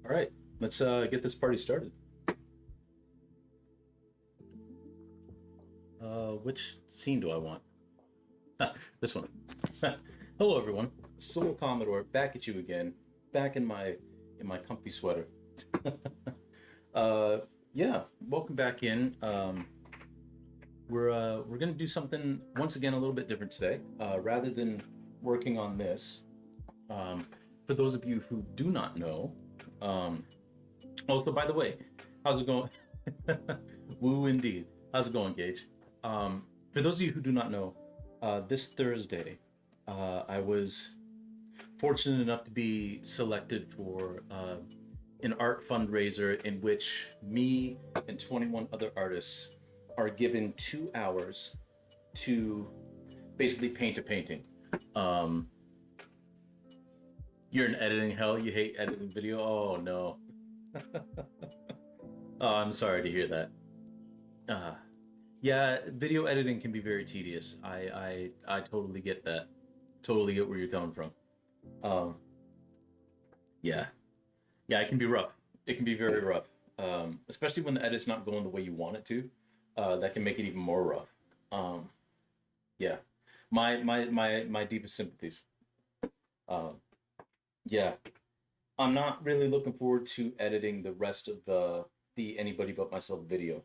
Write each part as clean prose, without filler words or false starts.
All right, let's get this party started. Which scene do I want? This one. Hello, everyone. Soul Commodore, back at you again. Back in my comfy sweater. uh, yeah, welcome back in. We're gonna do something once again a little bit different today. Rather than working on this, for those of you who do not know, um, also by the way, how's it going? Woo indeed. How's it going, Gage? For those of you who do not know, this Thursday, I was fortunate enough to be selected for an art fundraiser in which me and 21 other artists are given 2 hours to basically paint a painting. Um, you're in editing hell. You hate editing video. Oh no. Oh, I'm sorry to hear that. Uh, yeah, video editing can be very tedious. I totally get that. Totally get where you're coming from. Um, yeah, yeah, it can be rough. It can be very rough, especially when the edit's not going the way you want it to. That can make it even more rough. Um, yeah, my deepest sympathies. Um, yeah, I'm not really looking forward to editing the rest of the Anybody But Myself video.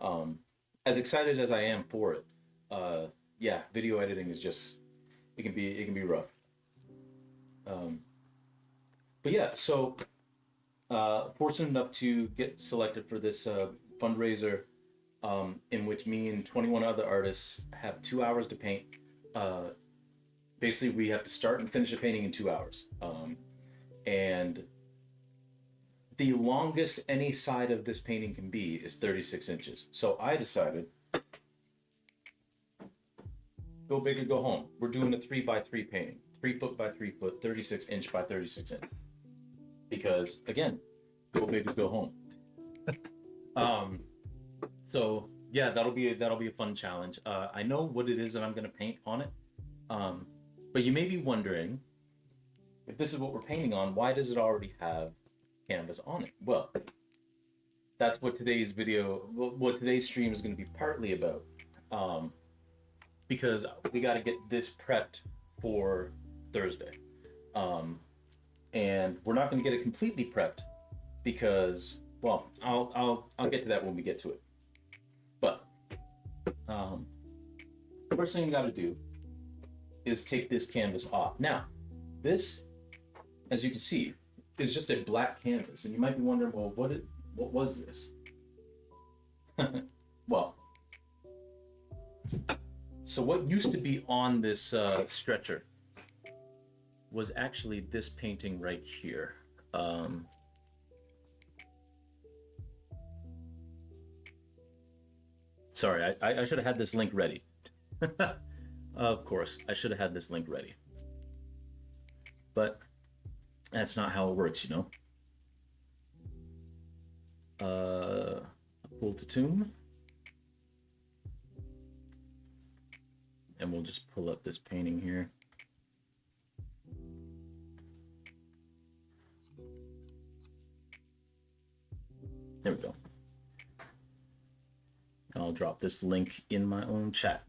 Um, as excited as I am for it, uh, yeah, video editing is just it can be rough. Um, but yeah, so fortunate enough to get selected for this fundraiser, in which me and 21 other artists have 2 hours to paint. Uh, Basically, we have to start and finish a painting in 2 hours. And the longest any side of this painting can be is 36 inches. So I decided, go big or go home. We're doing a 3 by 3 painting, 3 foot by 3 foot, 36 inch by 36 inch. Because again, go big or go home. Um, so yeah, that'll be a fun challenge. I know what it is that I'm gonna paint on it. Um, but you may be wondering, if this is what we're painting on, why does it already have canvas on it? Well, that's what today's video, what today's stream is going to be partly about. Um, because we got to get this prepped for Thursday. Um, and we're not going to get it completely prepped because, well, I'll get to that when we get to it. But um, first thing you got to do is take this canvas off. Now, this, as you can see, is just a black canvas, and you might be wondering, well, what was this? Well, so what used to be on this stretcher was actually this painting right here. Sorry, I should have had this link ready. Of course, I should have had this link ready. But that's not how it works, you know. Pull to tomb. And we'll just pull up this painting here. There we go. I'll drop this link in my own chat.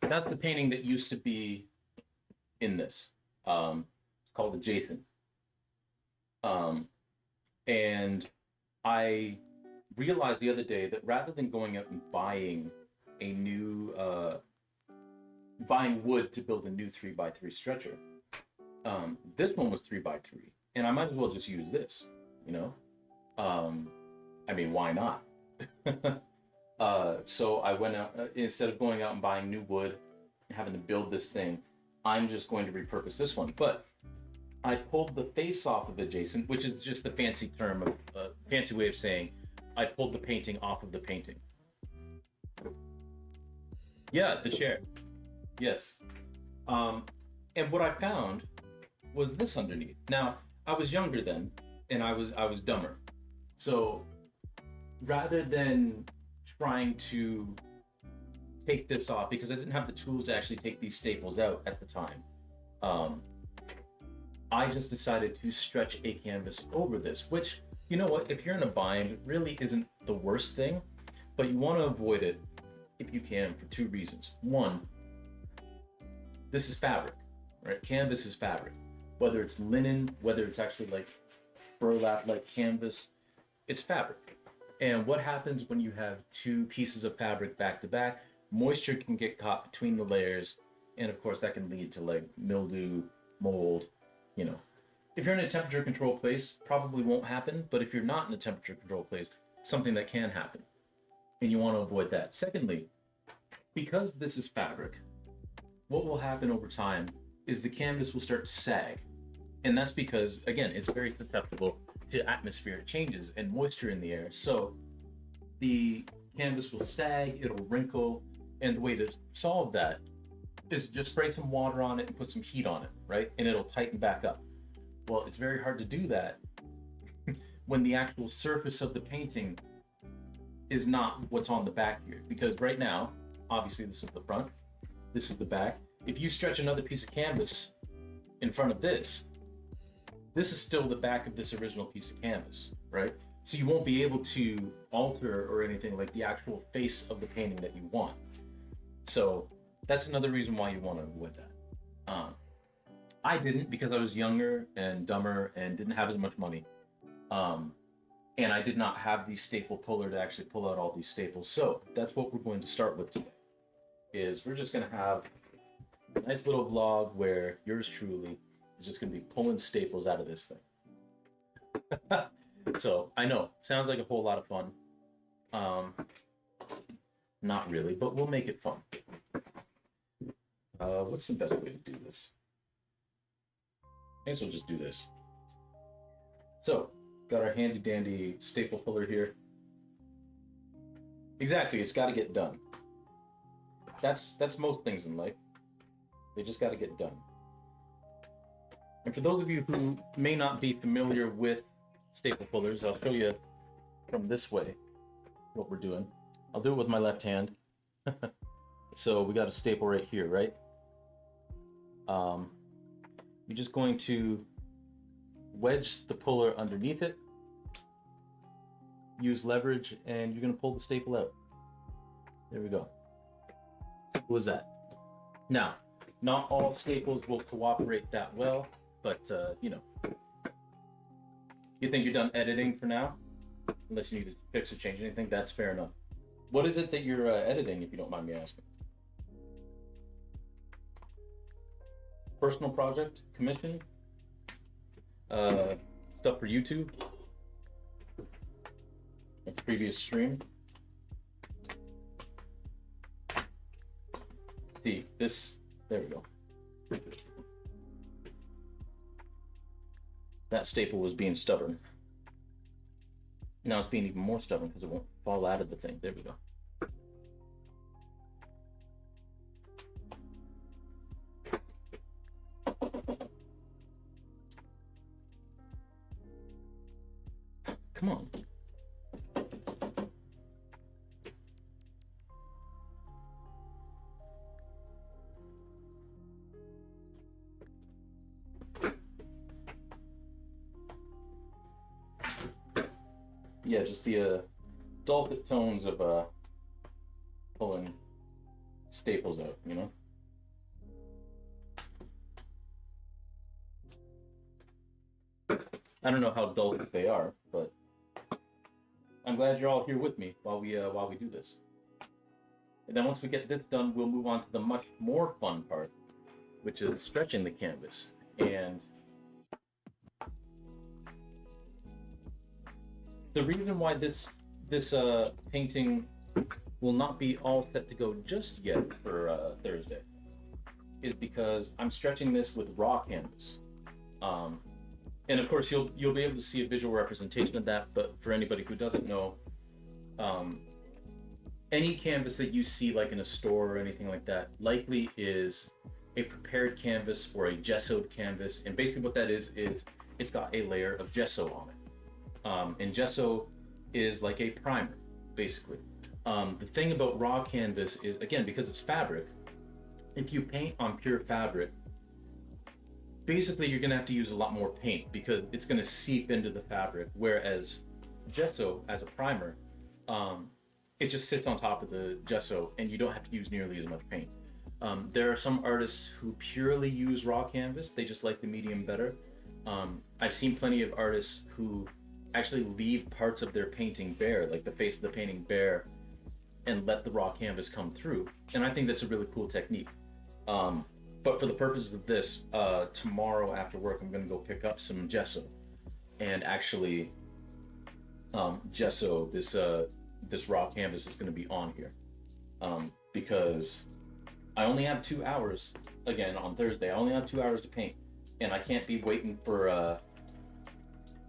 That's the painting that used to be in this. It's called Adjacent. And I realized the other day that rather than going out and buying a new, buying wood to build a new 3 by 3 stretcher, this one was 3 by 3, and I might as well just use this, you know? I mean, why not? So I went out, instead of going out and buying new wood, having to build this thing, I'm just going to repurpose this one. But I pulled the face off of Adjacent, which is just a fancy term of fancy way of saying I pulled the painting off of the painting. Yeah, the chair. Yes. And what I found was this underneath. Now, I was younger then, and I was dumber. So rather than trying to take this off, because I didn't have the tools to actually take these staples out at the time, I just decided to stretch a canvas over this, which, you know what, if you're in a bind, it really isn't the worst thing, but you want to avoid it if you can for two reasons. One, this is fabric, right? Canvas is fabric. Whether it's linen, whether it's actually like burlap like canvas, it's fabric. And what happens when you have two pieces of fabric back to back? Moisture can get caught between the layers, and of course that can lead to like mildew, mold, you know. If you're in a temperature controlled place, probably won't happen, but if you're not in a temperature controlled place, something that can happen. And you want to avoid that. Secondly, because this is fabric, what will happen over time is the canvas will start to sag. And that's because, again, it's very susceptible to atmospheric changes and moisture in the air. So the canvas will sag, it'll wrinkle, and the way to solve that is just spray some water on it and put some heat on it, right? And it'll tighten back up. Well, it's very hard to do that when the actual surface of the painting is not what's on the back here. Because right now, obviously this is the front, this is the back. If you stretch another piece of canvas in front of this, this is still the back of this original piece of canvas, right? So you won't be able to alter or anything like the actual face of the painting that you want. So that's another reason why you want to avoid that. I didn't, because I was younger and dumber and didn't have as much money. And I did not have the staple puller to actually pull out all these staples. So that's what we're going to start with today, is we're just going to have a nice little vlog where yours truly is just going to be pulling staples out of this thing. So I know, sounds like a whole lot of fun. Not really, but we'll make it fun. What's the best way to do this? I guess we'll just do this. So, got our handy dandy staple puller here. Exactly, it's got to get done. That's most things in life. They just got to get done. And for those of you who may not be familiar with staple pullers, I'll show you from this way what we're doing. I'll do it with my left hand. So we got a staple right here, right? You're just going to wedge the puller underneath it, use leverage, and you're going to pull the staple out. There we go. Simple as that. Now, not all staples will cooperate that well, but you know. You think you're done editing for now? Unless you need to fix or change anything, that's fair enough. What is it that you're editing, if you don't mind me asking? Personal project, commission, stuff for YouTube, a previous stream. See, this, there we go. That staple was being stubborn. Now it's being even more stubborn because it won't fall out of the thing. There we go. Come on. Yeah, just the dulcet tones of pulling staples out, you know? I don't know how dulcet they are, but I'm glad you're all here with me while we do this. And then once we get this done, we'll move on to the much more fun part, which is stretching the canvas. And the reason why this painting will not be all set to go just yet for Thursday is because I'm stretching this with raw canvas. And of course, you'll be able to see a visual representation of that. But for anybody who doesn't know, any canvas that you see like in a store or anything like that likely is a prepared canvas or a gessoed canvas. And basically what that is it's got a layer of gesso on it. And gesso is like a primer, basically. The thing about raw canvas is, again, because it's fabric, if you paint on pure fabric, basically you're gonna have to use a lot more paint because it's gonna seep into the fabric. Whereas gesso as a primer, um, it just sits on top of the gesso, and you don't have to use nearly as much paint. There are some artists who purely use raw canvas; they just like the medium better. I've seen plenty of artists who actually leave parts of their painting bare, like the face of the painting bare, and let the raw canvas come through. And I think that's a really cool technique. Um, but for the purposes of this, tomorrow after work, I'm gonna go pick up some gesso and actually gesso this raw canvas is gonna be on here because I only have 2 hours again on Thursday. I only have 2 hours to paint, and I can't be waiting for.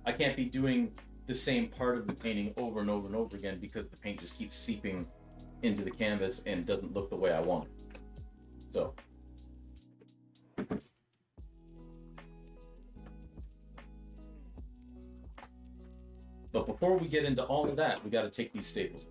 I can't be doing the same part of the painting over and over and over again because the paint just keeps seeping into the canvas and doesn't look the way I want it. So. But before we get into all of that, we got to take these staples.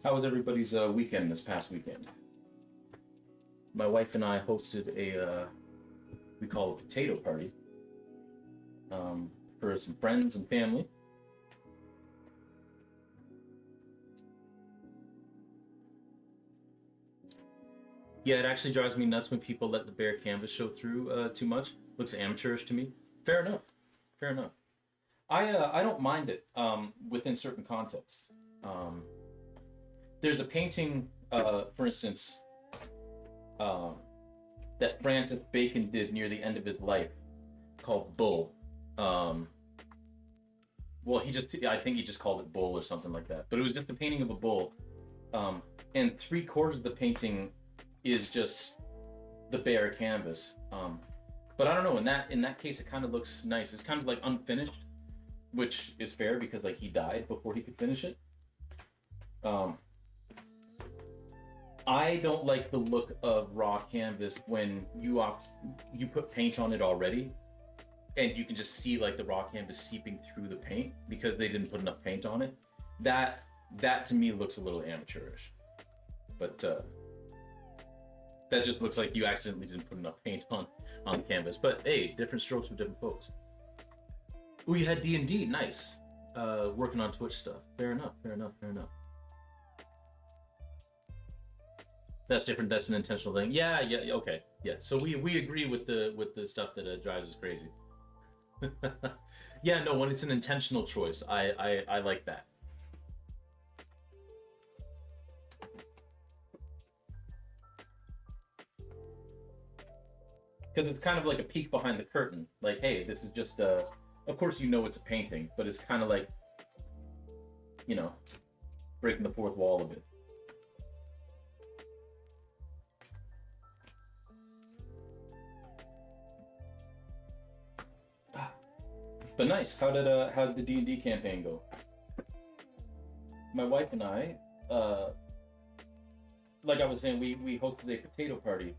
How was everybody's weekend this past weekend? My wife and I hosted a we call it a potato party for some friends and family. Yeah, it actually drives me nuts when people let the bare canvas show through too much. Looks amateurish to me. Fair enough. Fair enough. I don't mind it within certain contexts. Um, there's a painting, for instance, um, that Francis Bacon did near the end of his life called Bull. Um, well, I think he just called it Bull or something like that. But it was just a painting of a bull. And 3/4 of the painting is just the bare canvas. But I don't know. In that case, it kind of looks nice. It's kind of like unfinished, which is fair because like he died before he could finish it. Um, I don't like the look of raw canvas when you put paint on it already, and you can just see like the raw canvas seeping through the paint because they didn't put enough paint on it. That to me looks a little amateurish. But that just looks like you accidentally didn't put enough paint on the canvas. But hey, different strokes for different folks. We had D&D, nice. Working on Twitch stuff. Fair enough. That's different. That's an intentional thing. Yeah. Okay. Yeah. So we agree with the stuff that drives us crazy. Yeah. No. When it's an intentional choice, I like that. Because it's kind of like a peek behind the curtain. Like, hey, this is just a. Of course, you know it's a painting, but it's kind of like, you know, breaking the fourth wall a bit. But nice. How did the D&D campaign go? My wife and I, like I was saying, we hosted a potato party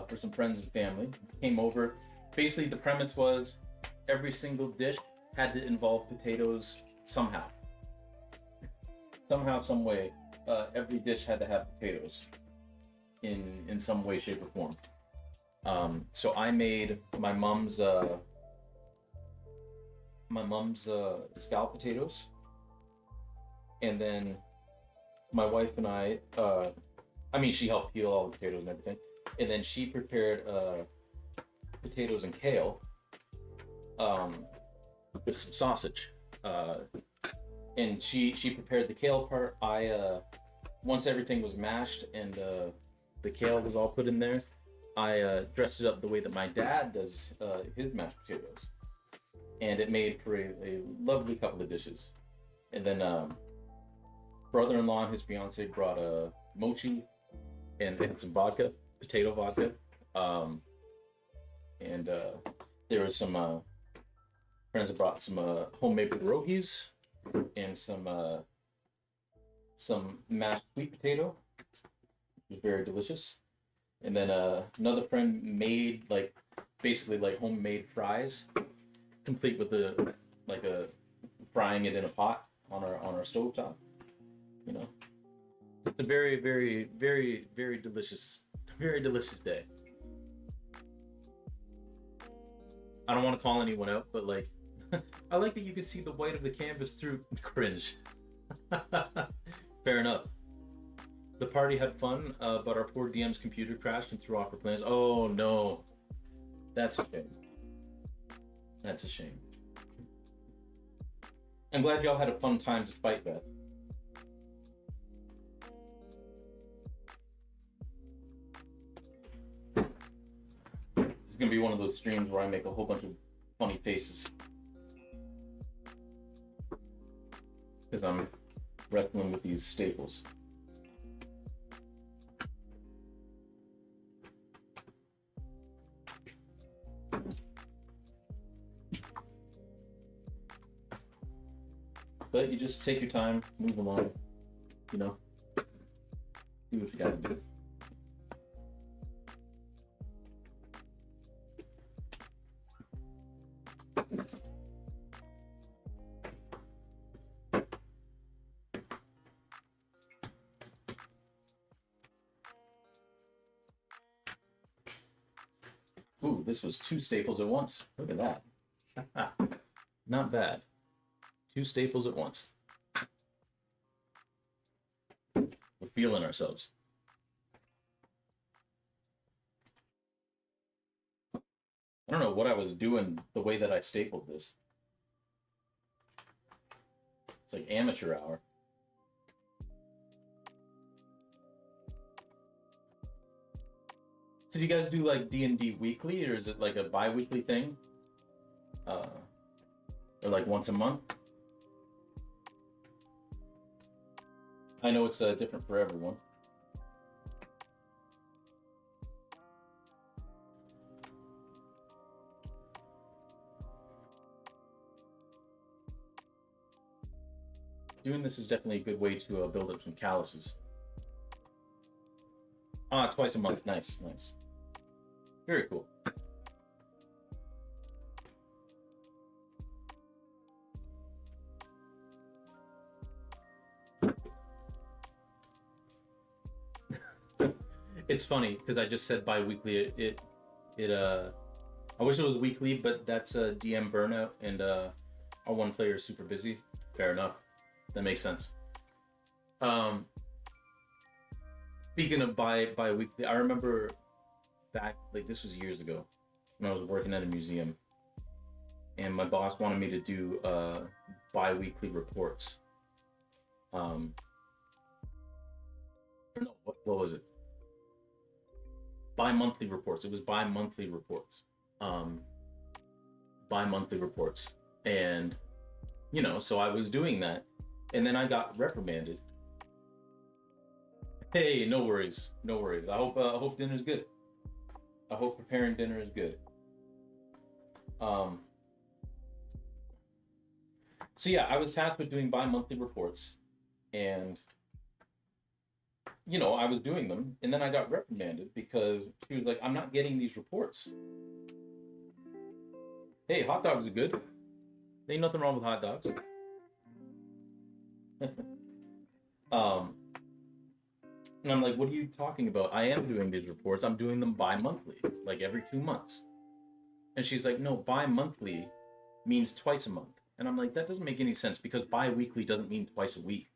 for some friends and family. Came over. Basically, the premise was every single dish had to involve potatoes somehow. Somehow, some way, every dish had to have potatoes in some way, shape, or form. So I made my mom's scalloped potatoes, and then my wife and I mean, she helped peel all the potatoes and everything, and then she prepared potatoes and kale with some sausage, and she prepared the kale part. I once everything was mashed and the kale was all put in there, I dressed it up the way that my dad does his mashed potatoes, and it made for a lovely couple of dishes. And then brother-in-law and his fiance brought a mochi and some vodka, potato vodka, and there was some friends that brought some homemade pierogies and some mashed sweet potato, which was very delicious. And then another friend made like basically like homemade fries, complete with the like a frying it in a pot on our stove top. You know, it's a very very delicious day. I don't want to call anyone out, but like, I like that you could see the white of the canvas through cringe. Fair enough. The party had fun, but our poor DM's computer crashed and threw off our plans. Oh no, that's a shame. That's a shame. I'm glad y'all had a fun time despite that. This is gonna be one of those streams where I make a whole bunch of funny faces because I'm wrestling with these staples. But you just take your time, move along, you know, do what you gotta do. Ooh, this was two staples at once. Look at that. Not bad. Two staples at once. We're feeling ourselves. I don't know what I was doing the way that I stapled this. It's like amateur hour. So do you guys do like D&D weekly, or is it like a bi-weekly thing? Or like once a month? I know it's different for everyone. Doing this is definitely a good way to build up some calluses. Ah, twice a month. Nice, nice. Very cool. It's funny because I just said bi-weekly. I wish it was weekly, but that's a DM burnout, and our one player is super busy. Fair enough. That makes sense. Um, Speaking of bi-weekly, I remember back like this was years ago when I was working at a museum, and my boss wanted me to do bi-weekly reports. Um, no, what was it? Bi-monthly reports. It was bi-monthly reports. Um, Bi-monthly reports, and so I was doing that, and then I got reprimanded. Hey, no worries, no worries. I hope dinner's good. I hope preparing dinner is good. Um, so yeah, I was tasked with doing bi-monthly reports, and I was doing them, and then I got reprimanded because she was like, "I'm not getting these reports." Hey, hot dogs are good. There ain't nothing wrong with hot dogs. um, and I'm like, "What are you talking about? I am doing these reports. I'm doing them bi-monthly, like every 2 months." And she's like, "No, bi-monthly means twice a month." And I'm like, "That doesn't make any sense because bi-weekly doesn't mean twice a week.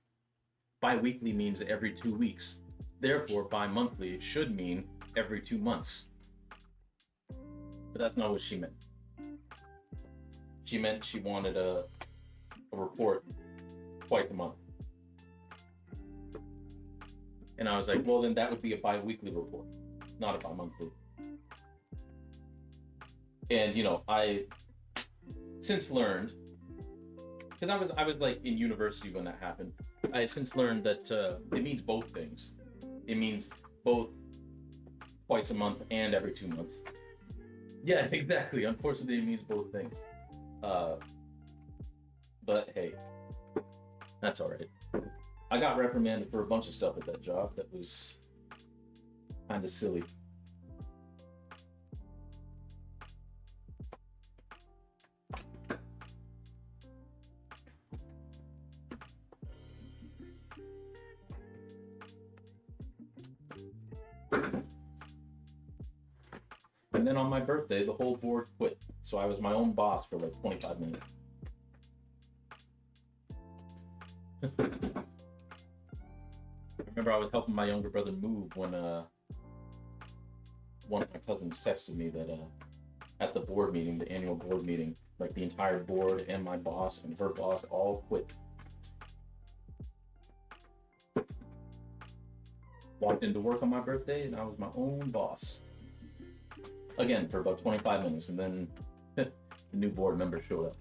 Bi-weekly means every 2 weeks. Therefore, bi-monthly should mean every 2 months." But that's not what she meant. She meant she wanted a report twice a month. And I was like, well, then that would be a bi-weekly report, not a bi-monthly. And I since learned, because I was like in university when that happened. I since learned that it means both things. It means both twice a month and every 2 months. Yeah, exactly. Unfortunately, it means both things. Uh, but hey, that's all right. I got reprimanded for a bunch of stuff at that job that was kind of silly. and then on my birthday, the whole board quit. So I was my own boss for like 25 minutes. I remember I was helping my younger brother move when one of my cousins texted me that at the board meeting, the annual board meeting, like the entire board and my boss and her boss all quit. Walked into work on my birthday and I was my own boss. Again, for about 25 minutes, and then the new board member showed up.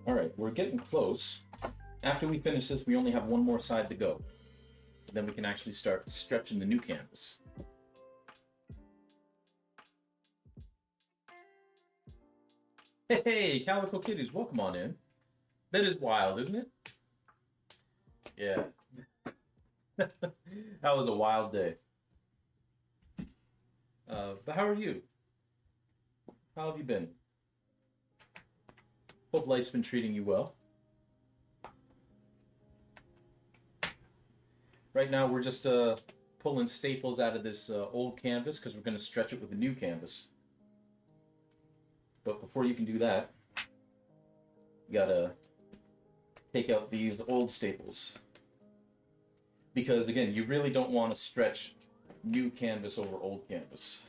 All right, we're getting close. After we finish this, we only have one more side to go. Then we can actually start stretching the new canvas. Hey, Calico Kitties, welcome on in. That is wild, isn't it? Yeah. That was a wild day. But how are you? How have you been? Hope life's been treating you well. Right now, we're just pulling staples out of this old canvas because we're going to stretch it with a new canvas. But before you can do that, you gotta take out these old staples. Because again, you really don't want to stretch new canvas over old canvas.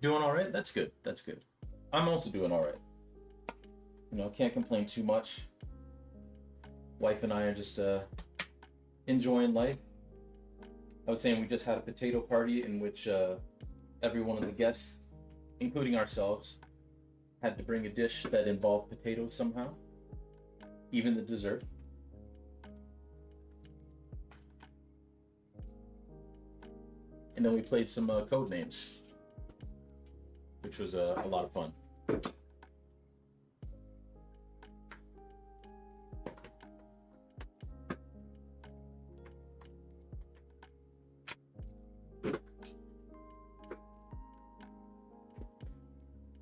Doing all right? That's good. That's good. I'm also doing all right. You know, can't complain too much. Wife and I are just enjoying life. I was saying we just had a potato party in which every one of the guests, including ourselves, had to bring a dish that involved potatoes somehow, even the dessert. And then we played some code names, which was a lot of fun.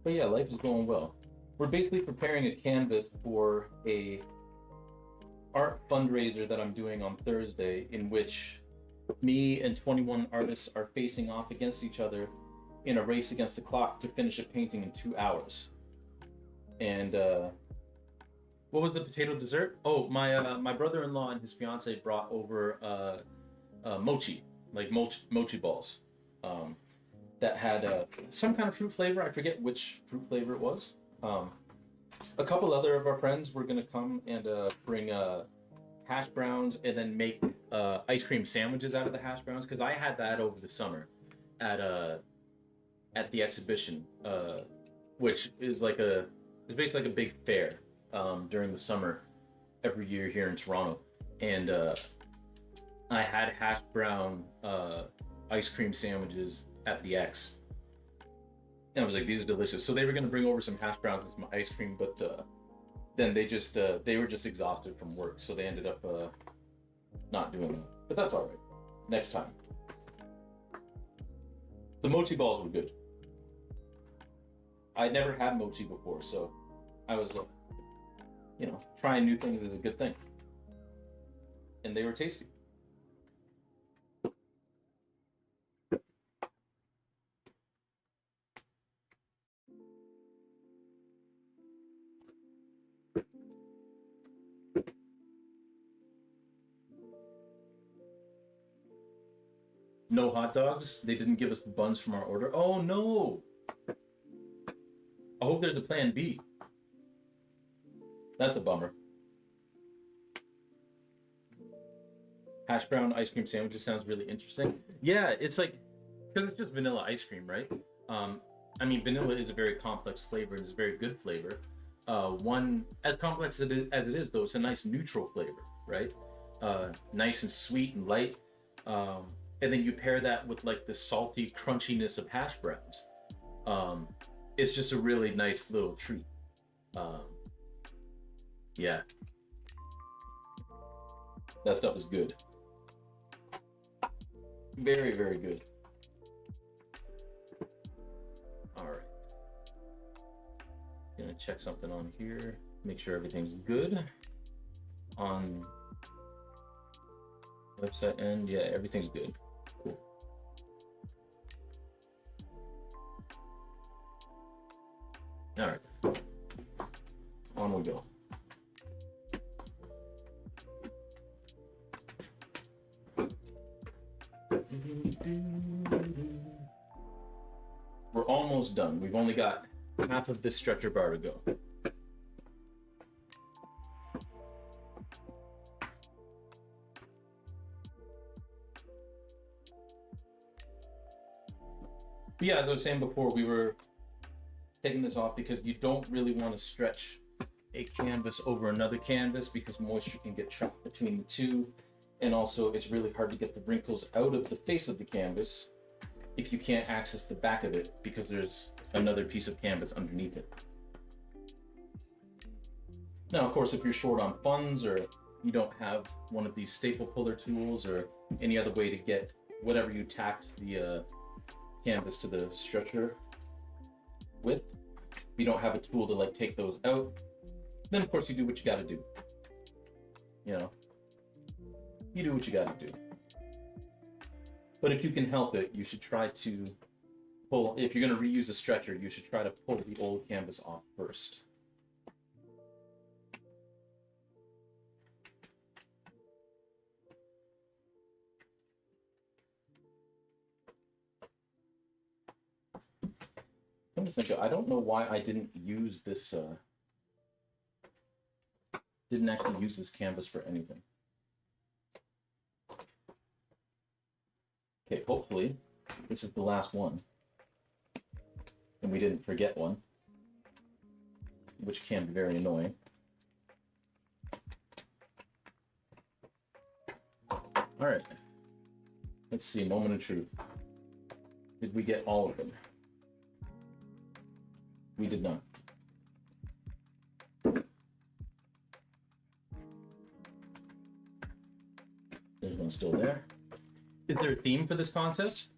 But yeah, life is going well. We're basically preparing a canvas for a art fundraiser that I'm doing on Thursday, in which me and 21 artists are facing off against each other in a race against the clock to finish a painting in 2 hours. And what was the potato dessert? Oh, my brother-in-law and his fiance brought over mochi, like mochi balls. That had some kind of fruit flavor. I forget which fruit flavor it was. A couple other of our friends were gonna come and bring hash browns and then make ice cream sandwiches out of the hash browns, because I had that over the summer at the exhibition, which is like it's basically like a big fair during the summer every year here in Toronto, and I had hash brown ice cream sandwiches at the X. And I was like, these are delicious. So they were going to bring over some hash browns and some ice cream, but then they were just exhausted from work, so they ended up not doing that. But that's all right. Next time. The mochi balls were good. I'd never had mochi before, so I was like, you know, trying new things is a good thing. And they were tasty. No hot dogs? They didn't give us the buns from our order? Oh no! I hope there's a plan B. That's a bummer. Hash brown ice cream sandwiches sounds really interesting. Yeah, it's like, because it's just vanilla ice cream, right? I mean, vanilla is a very complex flavor and it's a very good flavor. One, as complex as it is, though, it's a nice neutral flavor, right? Nice and sweet and light. And then you pair that with like the salty crunchiness of hash browns. It's just a really nice little treat. Yeah. That stuff is good. Very, very good. gonna check something on here, make sure everything's good on website end. Yeah, everything's good. Cool. All right, on we go. We're almost done. We've only got half of this stretcher bar to go. But yeah, as I was saying before, we were taking this off because you don't really want to stretch a canvas over another canvas because moisture can get trapped between the two. And also it's really hard to get the wrinkles out of the face of the canvas if you can't access the back of it because there's another piece of canvas underneath it. Now, of course, if you're short on funds or you don't have one of these staple puller tools or any other way to get whatever you tacked the canvas to the stretcher with, if you don't have a tool to like take those out, then of course you do what you got to do. You know, you do what you got to do. But if you can help it, you should try to pull, if you're going to reuse a stretcher, you should try to pull the old canvas off first. Come to think of it, I don't know why I didn't use this, didn't actually use this canvas for anything. Okay, hopefully this is the last one. And we didn't forget one, which can be very annoying. All right, let's see, moment of truth. Did we get all of them? We did not. There's one still there. Is there a theme for this contest?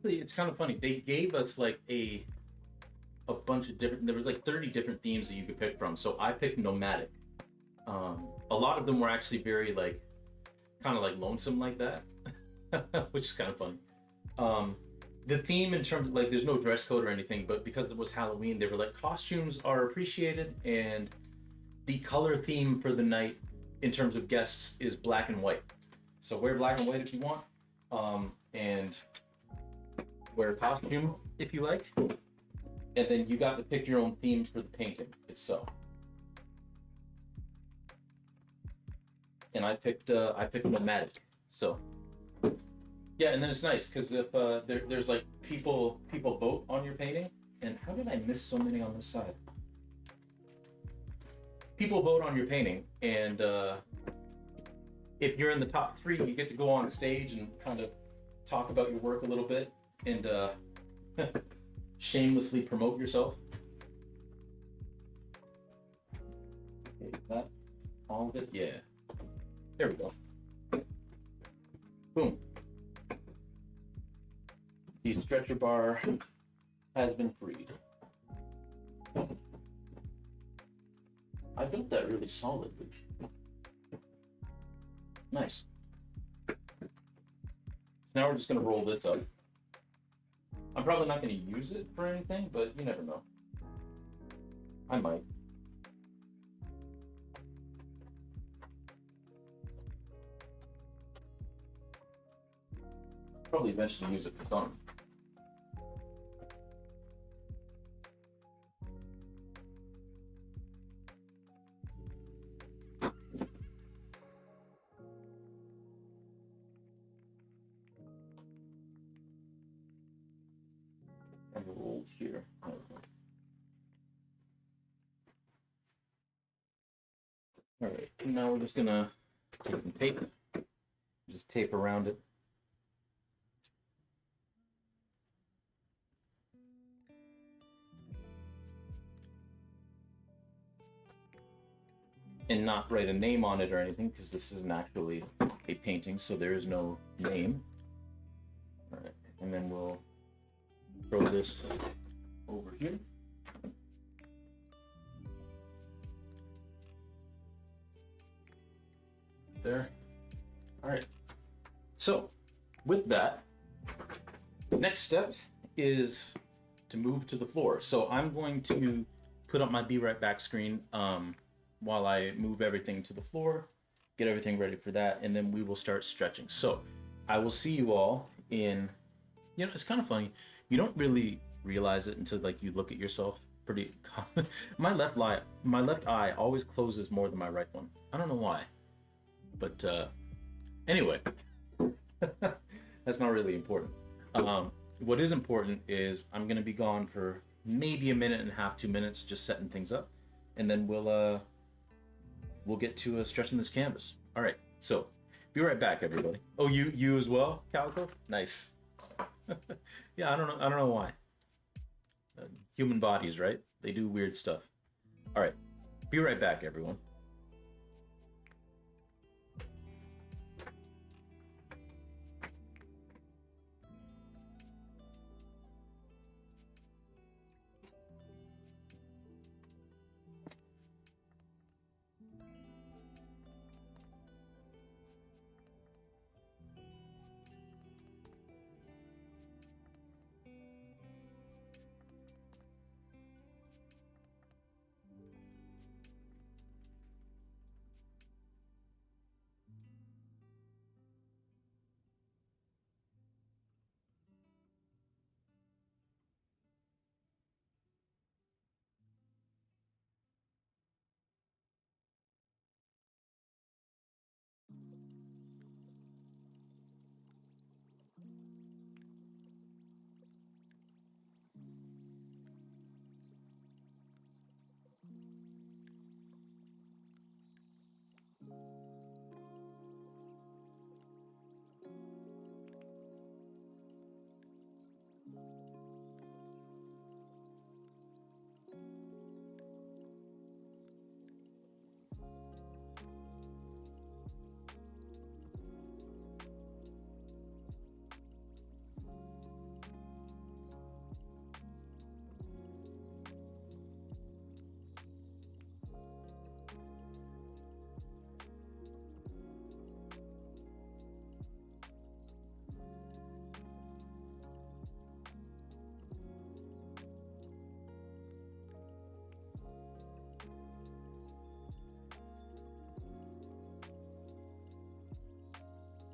It's kind of funny. They gave us like a bunch of different, there was like 30 different themes that you could pick from. So I picked nomadic. A lot of them were actually very like, kind of like lonesome like that, which is kind of funny. The theme in terms of like, there's no dress code or anything, but because it was Halloween, they were like, costumes are appreciated, and the color theme for the night in terms of guests is black and white. So wear black and white if you want, and wear a costume if you like, and then you got to pick your own theme for the painting itself. And I picked nomadic. So yeah, and then it's nice because if there's like people vote on your painting, and how did I miss so many on this side? People vote on your painting, and if you're in the top 3, you get to go on stage and kind of talk about your work a little bit and shamelessly promote yourself. Okay, is that all of it? Yeah. There we go. Boom. The stretcher bar has been freed. I built that really solidly. Nice. So now we're just going to roll this up. I'm probably not going to use it for anything, but you never know. I might. Probably eventually use it for something. And rolled here. All right, now we're just gonna take some tape, just tape around it. And not write a name on it or anything, because this isn't actually a painting, so there is no name. All right, and then we'll throw this over here. there. All right. So with that, the next step is to move to the floor. So I'm going to put up my be right back screen while I move everything to the floor, get everything ready for that, and then we will start stretching. So I will see you all in, it's kind of funny. You don't really realize it until like you look at yourself pretty my left eye always closes more than my right one. I don't know why. But anyway, that's not really important. What is important is I'm gonna be gone for maybe a minute and a half, 2 minutes, just setting things up, and then we'll get to stretching this canvas. All right, so be right back, everybody. Oh, you as well, Calico? Nice. Yeah, I don't know why. Human bodies, right? They do weird stuff. All right, be right back, everyone.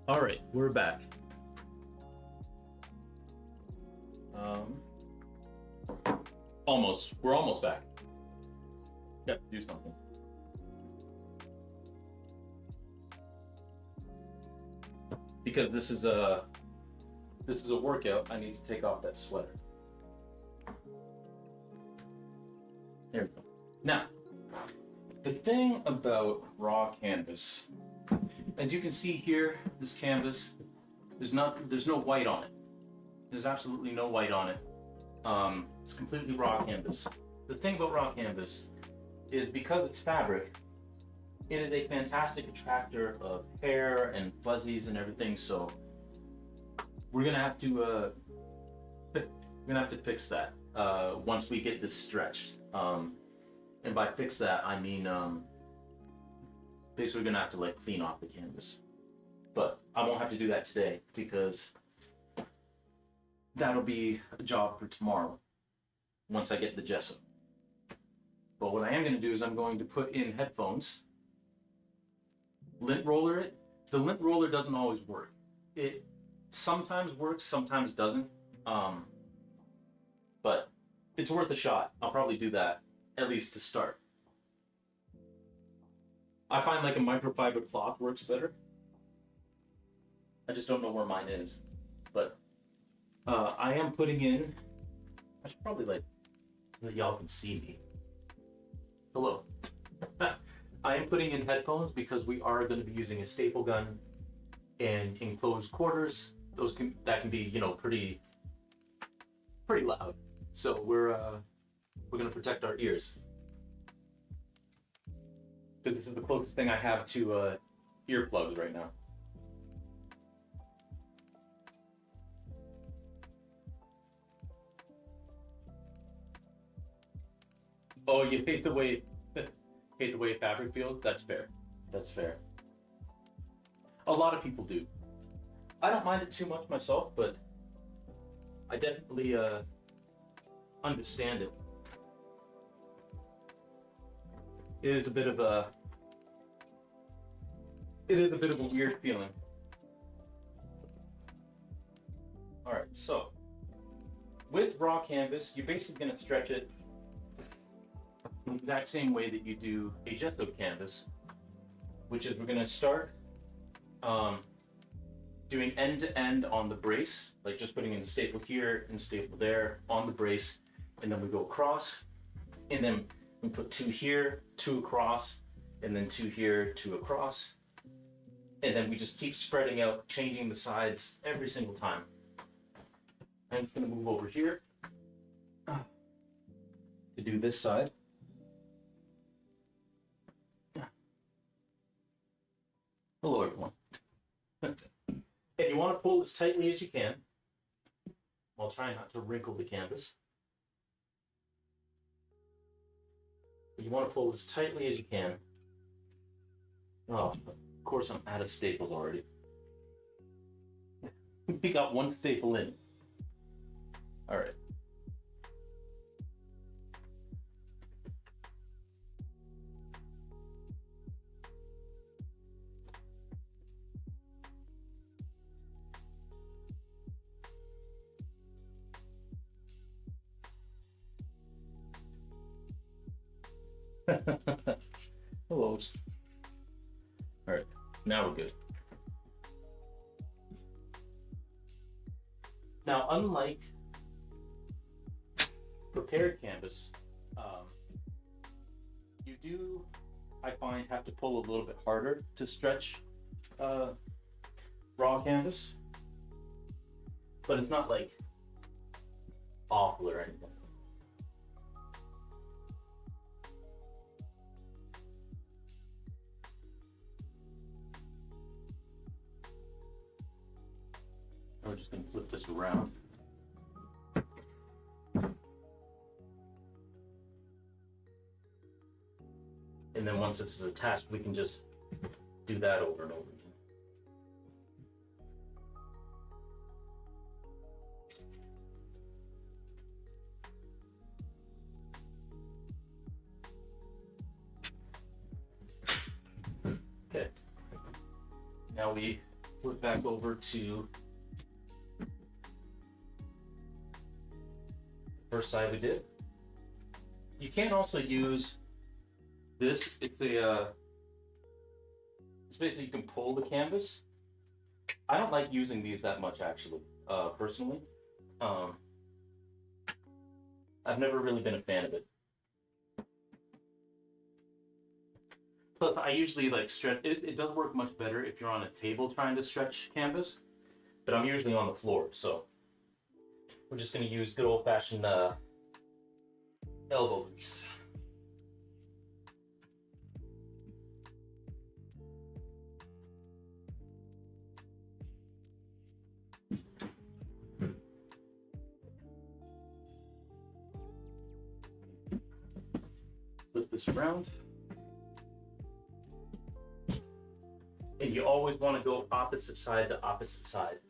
All right, we're back. Um, almost. We're almost back. Yep, do something. Because this is a workout, I need to take off that sweater. There we go. Now, the thing about raw canvas, as you can see here, this canvas, there's no white on it. There's absolutely no white on it. It's completely raw canvas. The thing about raw canvas is because it's fabric, it is a fantastic attractor of hair and fuzzies and everything. So we're gonna have to fix that once we get this stretched. And by fix that, I mean basically we're gonna have to like clean off the canvas. But I won't have to do that today because that'll be a job for tomorrow once I get the gesso. But what I am gonna do is I'm going to put in headphones, lint roller it. The lint roller doesn't always work. It sometimes works, sometimes doesn't. But it's worth a shot. I'll probably do that, at least to start. I find like a microfiber cloth works better. I just don't know where mine is. But I am putting in, I should probably like, so that y'all can see me. Hello. I am putting in headphones because we are going to be using a staple gun and in closed quarters. That can be, pretty loud. So we're going to protect our ears because this is the closest thing I have to earplugs right now. Oh, you hate the way fabric feels? That's fair. That's fair. A lot of people do. I don't mind it too much myself, but I definitely understand it. It is a bit of a weird feeling. All right, so with raw canvas, you're basically going to stretch it the exact same way that you do a gesso canvas, which is we're going to start doing end to end on the brace, like just putting in a staple here and staple there on the brace, and then we go across, and then we put two here, two across, and then two here, two across, and then we just keep spreading out, changing the sides every single time. I'm just going to move over here to do this side. Hello, everyone. And you want to pull as tightly as you can while trying not to wrinkle the canvas. But you want to pull as tightly as you can. Oh, of course I'm out of staples already. We got one staple in. All right. Hello. All right, now we're good. Now, unlike prepared canvas, you do, I find, have to pull a little bit harder to stretch raw canvas, but it's not like awful or anything. We're just going to flip this around. And then once this is attached, we can just do that over and over again. Okay. Now we flip back over to first side we did. You can also use this. It's basically you can pull the canvas. I don't like using these that much actually, personally. I've never really been a fan of it. Plus, I usually like stretch. It does work much better if you're on a table trying to stretch canvas, but I'm usually on the floor, so we're just going to use good old-fashioned elbow grease. Flip this around. And you always want to go opposite side to opposite side.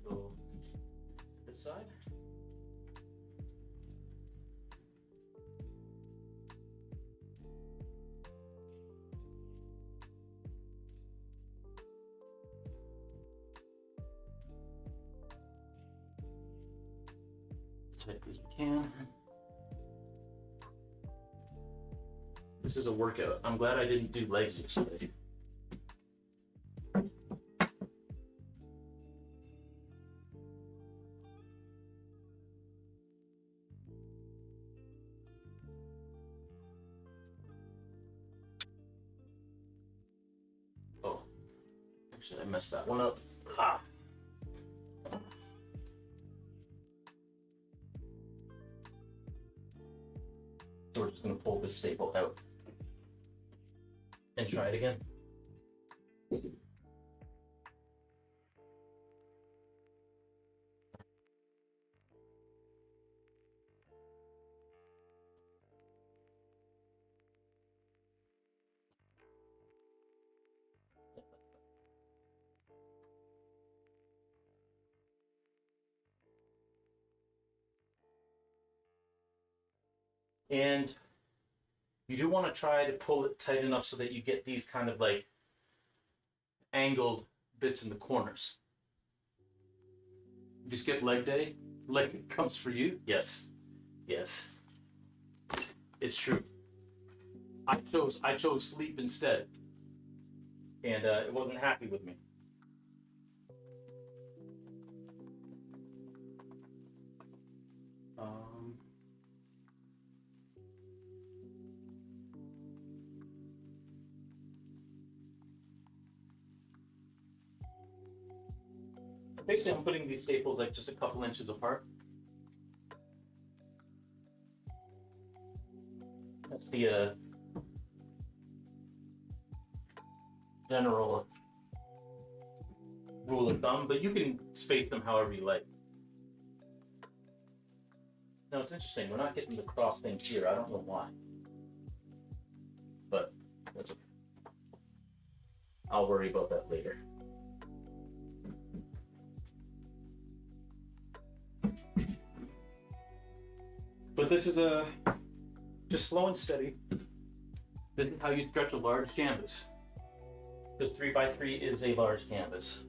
Go this side. As tight as we can. This is a workout. I'm glad I didn't do legs yesterday. Oh, actually I messed that one up. Ah. So we're just going to pull this staple out and try it again. And you do want to try to pull it tight enough so that you get these kind of like angled bits in the corners. If you skip leg day, leg comes for you. Yes, yes, it's true. I chose sleep instead, and it wasn't happy with me. Um, Basically, I'm putting these staples like just a couple inches apart. That's the general rule of thumb, but you can space them however you like. Now it's interesting, we're not getting the cross thing here. I don't know why, but that's okay. I'll worry about that later. But this is just slow and steady. This is how you stretch a large canvas. Because 3x3 is a large canvas.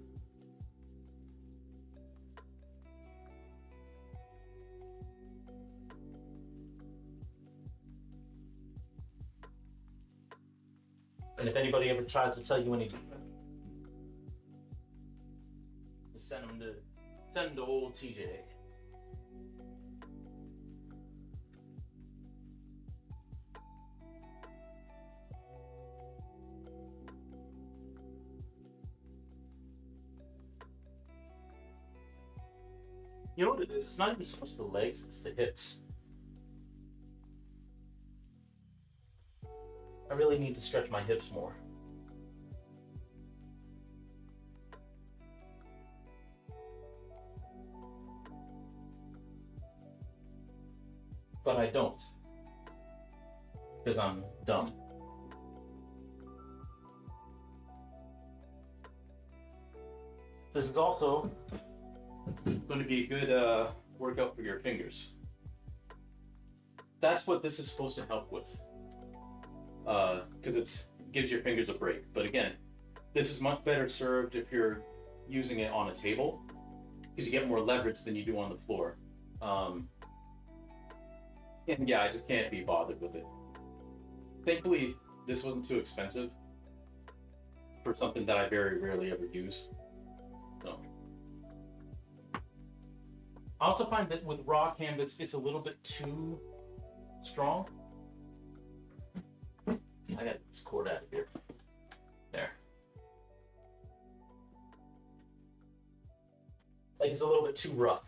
And if anybody ever tries to tell you any different, just send them to old TJ. You know what it is? It's not even so much the legs, it's the hips. I really need to stretch my hips more. But I don't. Because I'm dumb. This is also going to be a good workout for your fingers. That's what this is supposed to help with. Because it gives your fingers a break. But again, this is much better served if you're using it on a table, because you get more leverage than you do on the floor. And yeah, I just can't be bothered with it. Thankfully, this wasn't too expensive for something that I very rarely ever use. So. I also find that with raw canvas, it's a little bit too strong. I got this cord out of here. There. Like it's a little bit too rough.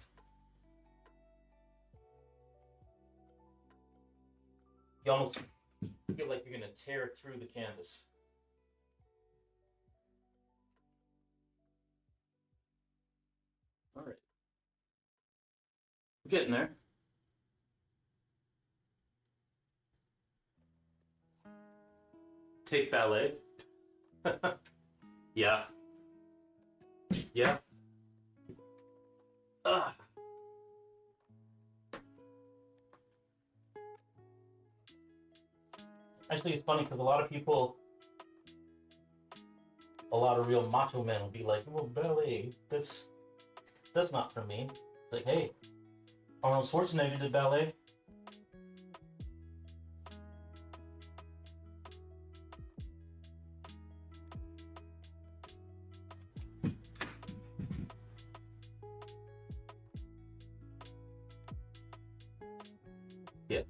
You almost feel like you're gonna tear through the canvas. All right. We're getting there. Take ballet. Yeah. Yeah. Ugh. Actually, it's funny because a lot of people, a lot of real macho men will be like, "Well, ballet, that's not for me." It's like, hey, Arnold Schwarzenegger did ballet. Yeah.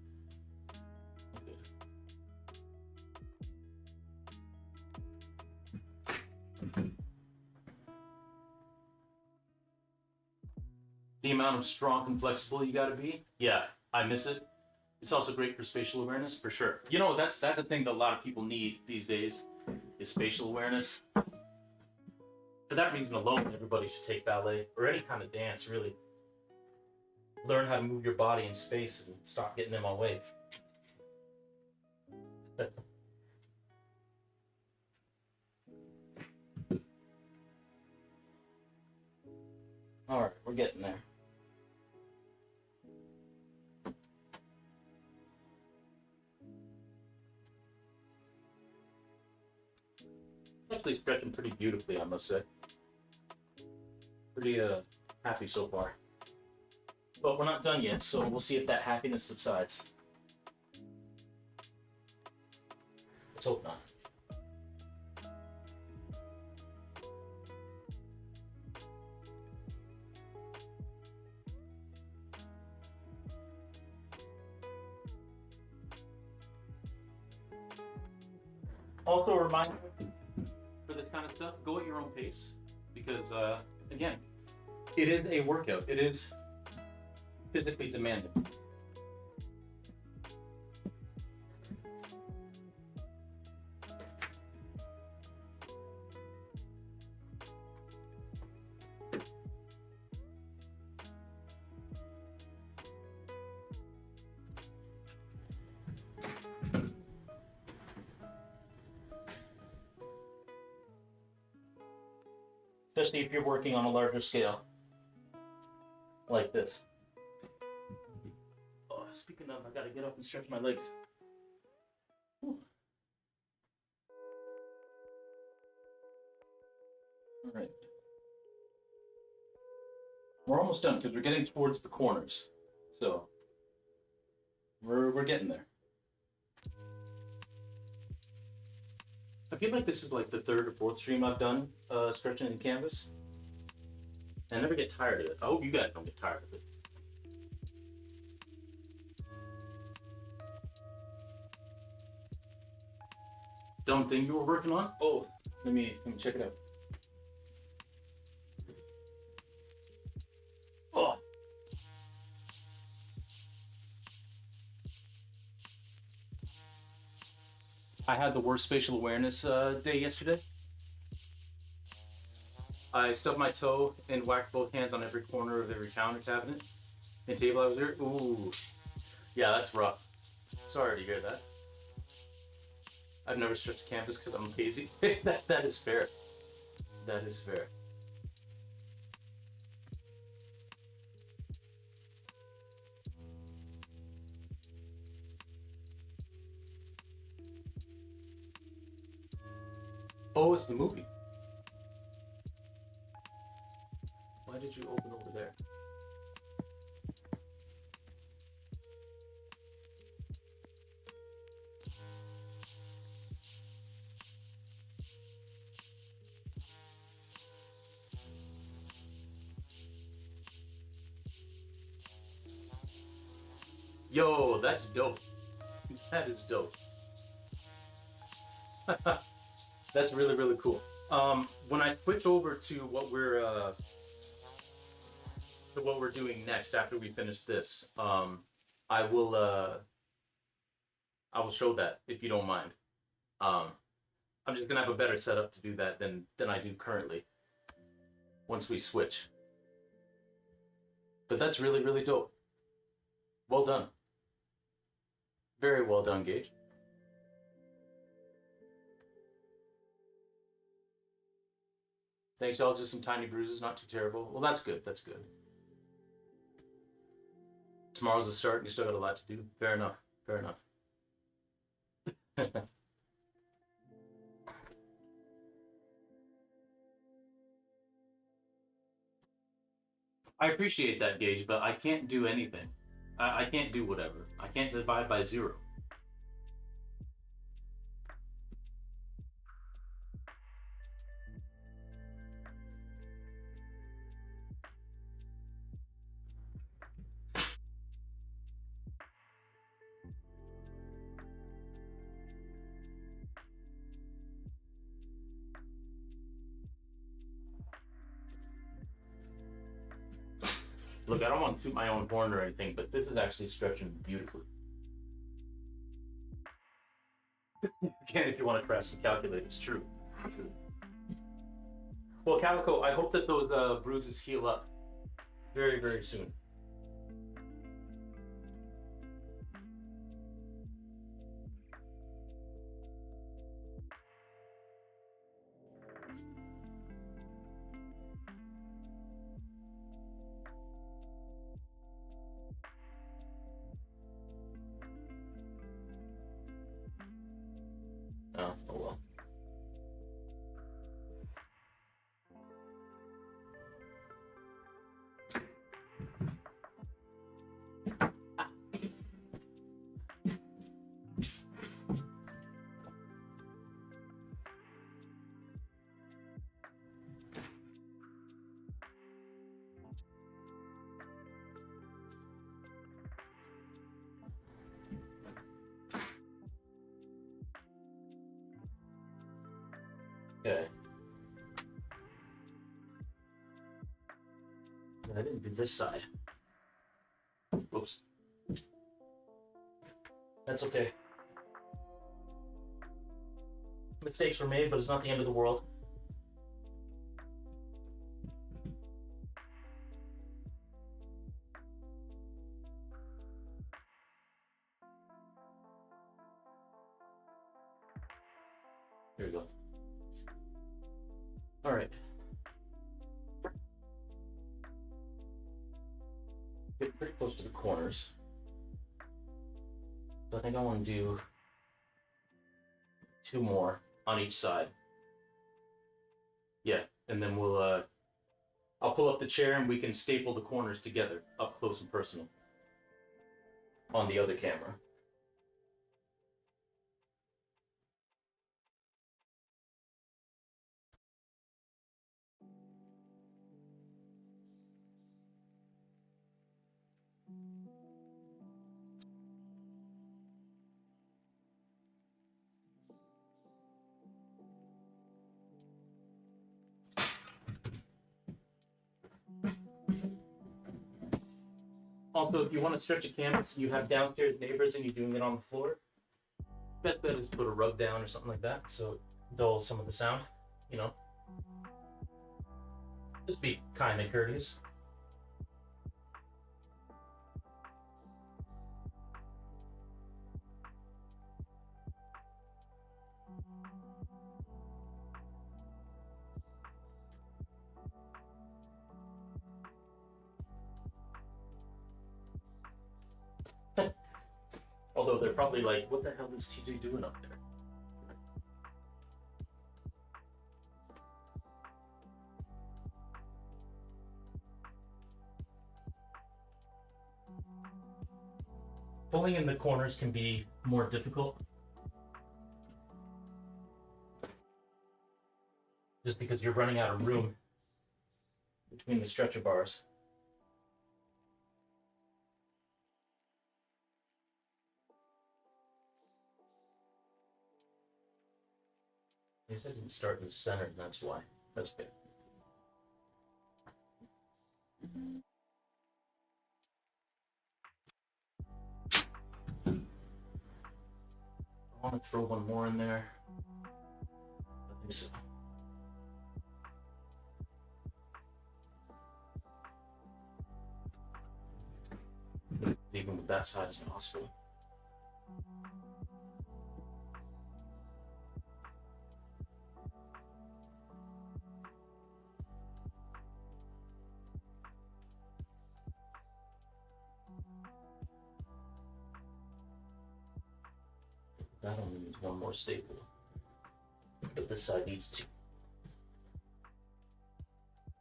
The amount of strong and flexible you gotta be, yeah, I miss it. It's also great for spatial awareness, for sure. You know, that's a thing that a lot of people need these days, is spatial awareness. For that reason alone, everybody should take ballet, or any kind of dance, really. Learn how to move your body in space and stop getting in my way. All right, we're getting there. actually stretching pretty beautifully, I must say. Pretty happy so far. But we're not done yet, so we'll see if that happiness subsides. Let's hope not. Also, a reminder for this kind of stuff: go at your own pace, because again, it is a workout. It is physically demanding. Especially if you're working on a larger scale, like this. Oh, speaking of, I gotta get up and stretch my legs. Whew. All right. We're almost done because we're getting towards the corners. So we're getting there. I feel like this is like the third or fourth stream I've done stretching in canvas. I never get tired of it. I hope you guys don't get tired of it. Dumb thing you were working on? Oh, let me check it out. Oh. I had the worst spatial awareness day yesterday. I stubbed my toe and whacked both hands on every corner of every counter cabinet and table I was there. Ooh. Yeah, that's rough. Sorry to hear that. I've never stretched canvas because I'm lazy. that is fair. That is fair. Oh, it's the movie. Why did you open over there? Yo, that's dope. That is dope. That's really, really cool. When I switch over to what we're doing next after we finish this, I will show that if you don't mind. I'm just gonna have a better setup to do that than I do currently. Once we switch. But that's really, really dope. Well done. Very well done, Gage. Thanks, y'all. Just some tiny bruises, not too terrible. Well, that's good. That's good. Tomorrow's the start, and you still got a lot to do. Fair enough. Fair enough. I appreciate that, Gage, but I can't do anything. I can't do whatever. I can't divide by 0. Look, I don't want to toot my own horn or anything, but this is actually stretching beautifully. You can if you want to crash some calculate. It's true. True. Well, Calico, I hope that those bruises heal up very, very soon. Oh well. Okay. I didn't do this side. Oops. That's okay. Mistakes were made, but it's not the end of the world. Here we go. All right. Get pretty close to the corners. So I think I want to do 2 more on each side. Yeah, and then I'll pull up the chair and we can staple the corners together, up close and personal, on the other camera. Also, if you want to stretch a canvas, you have downstairs neighbors and you're doing it on the floor, best bet is to put a rug down or something like that so it dulls some of the sound, you know. Just be kind and courteous. Although they're probably like, what the hell is TJ doing up there? Pulling in the corners can be more difficult. Just because you're running out of room between the stretcher bars. I guess I didn't start in the center, and that's why. That's good. I want to throw one more in there. I think so. Even with that side, it's possible. That only needs one more staple, but this side needs 2.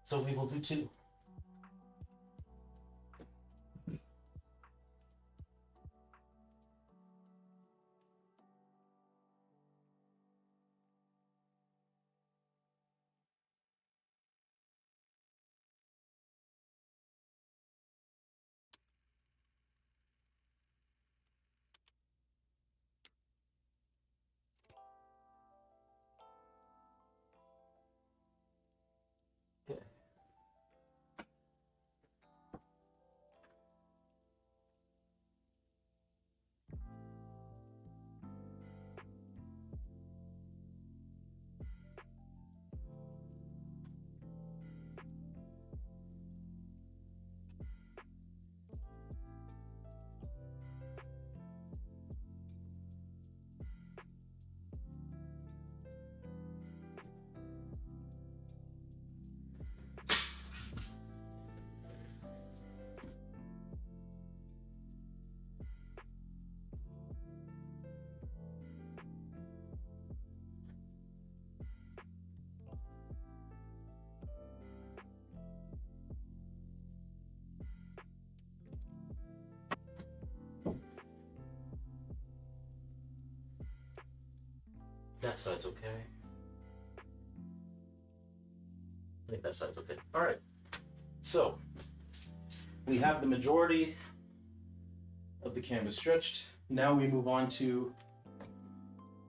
So we will do 2. Okay. That side's okay. I think that side's okay. All right. So we have the majority of the canvas stretched. Now we move on to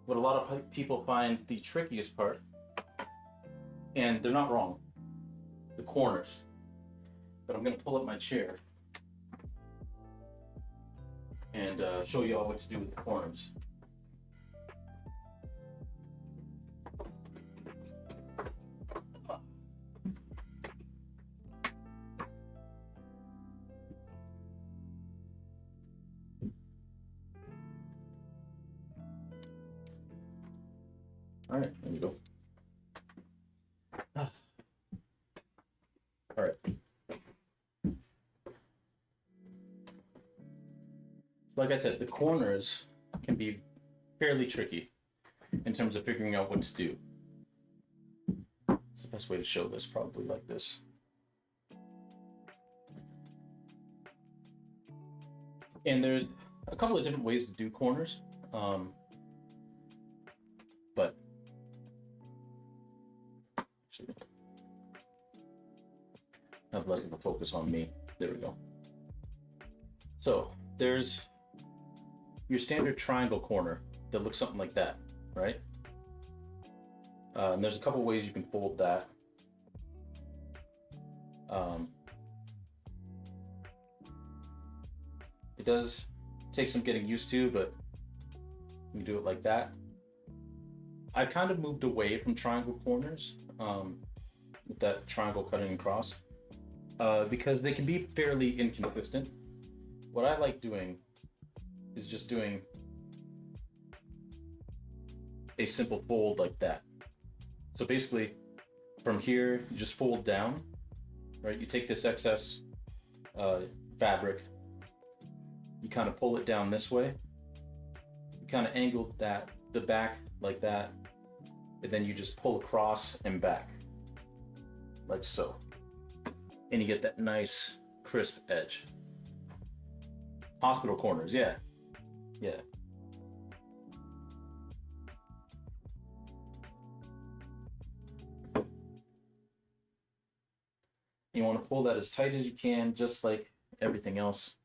what a lot of people find the trickiest part, And they're not wrong. The corners. But I'm gonna pull up my chair and show you all what to do with the corners. All right, there we go. All right. So like I said, the corners can be fairly tricky in terms of figuring out what to do. It's the best way to show this, probably like this. And there's a couple of different ways to do corners, but have less of a focus on me. There we go. So there's your standard triangle corner that looks something like that, right? And there's a couple ways you can fold that. It does take some getting used to, but you can do it like that. I've kind of moved away from triangle corners with that triangle cutting across because they can be fairly inconsistent. What I like doing is just doing a simple fold like that. So basically, from here, you just fold down, right? You take this excess fabric, you kind of pull it down this way, you kind of angle the back like that, and then you just pull across and back, like so. And you get that nice, crisp edge. Hospital corners, yeah. Yeah. You want to pull that as tight as you can, just like everything else.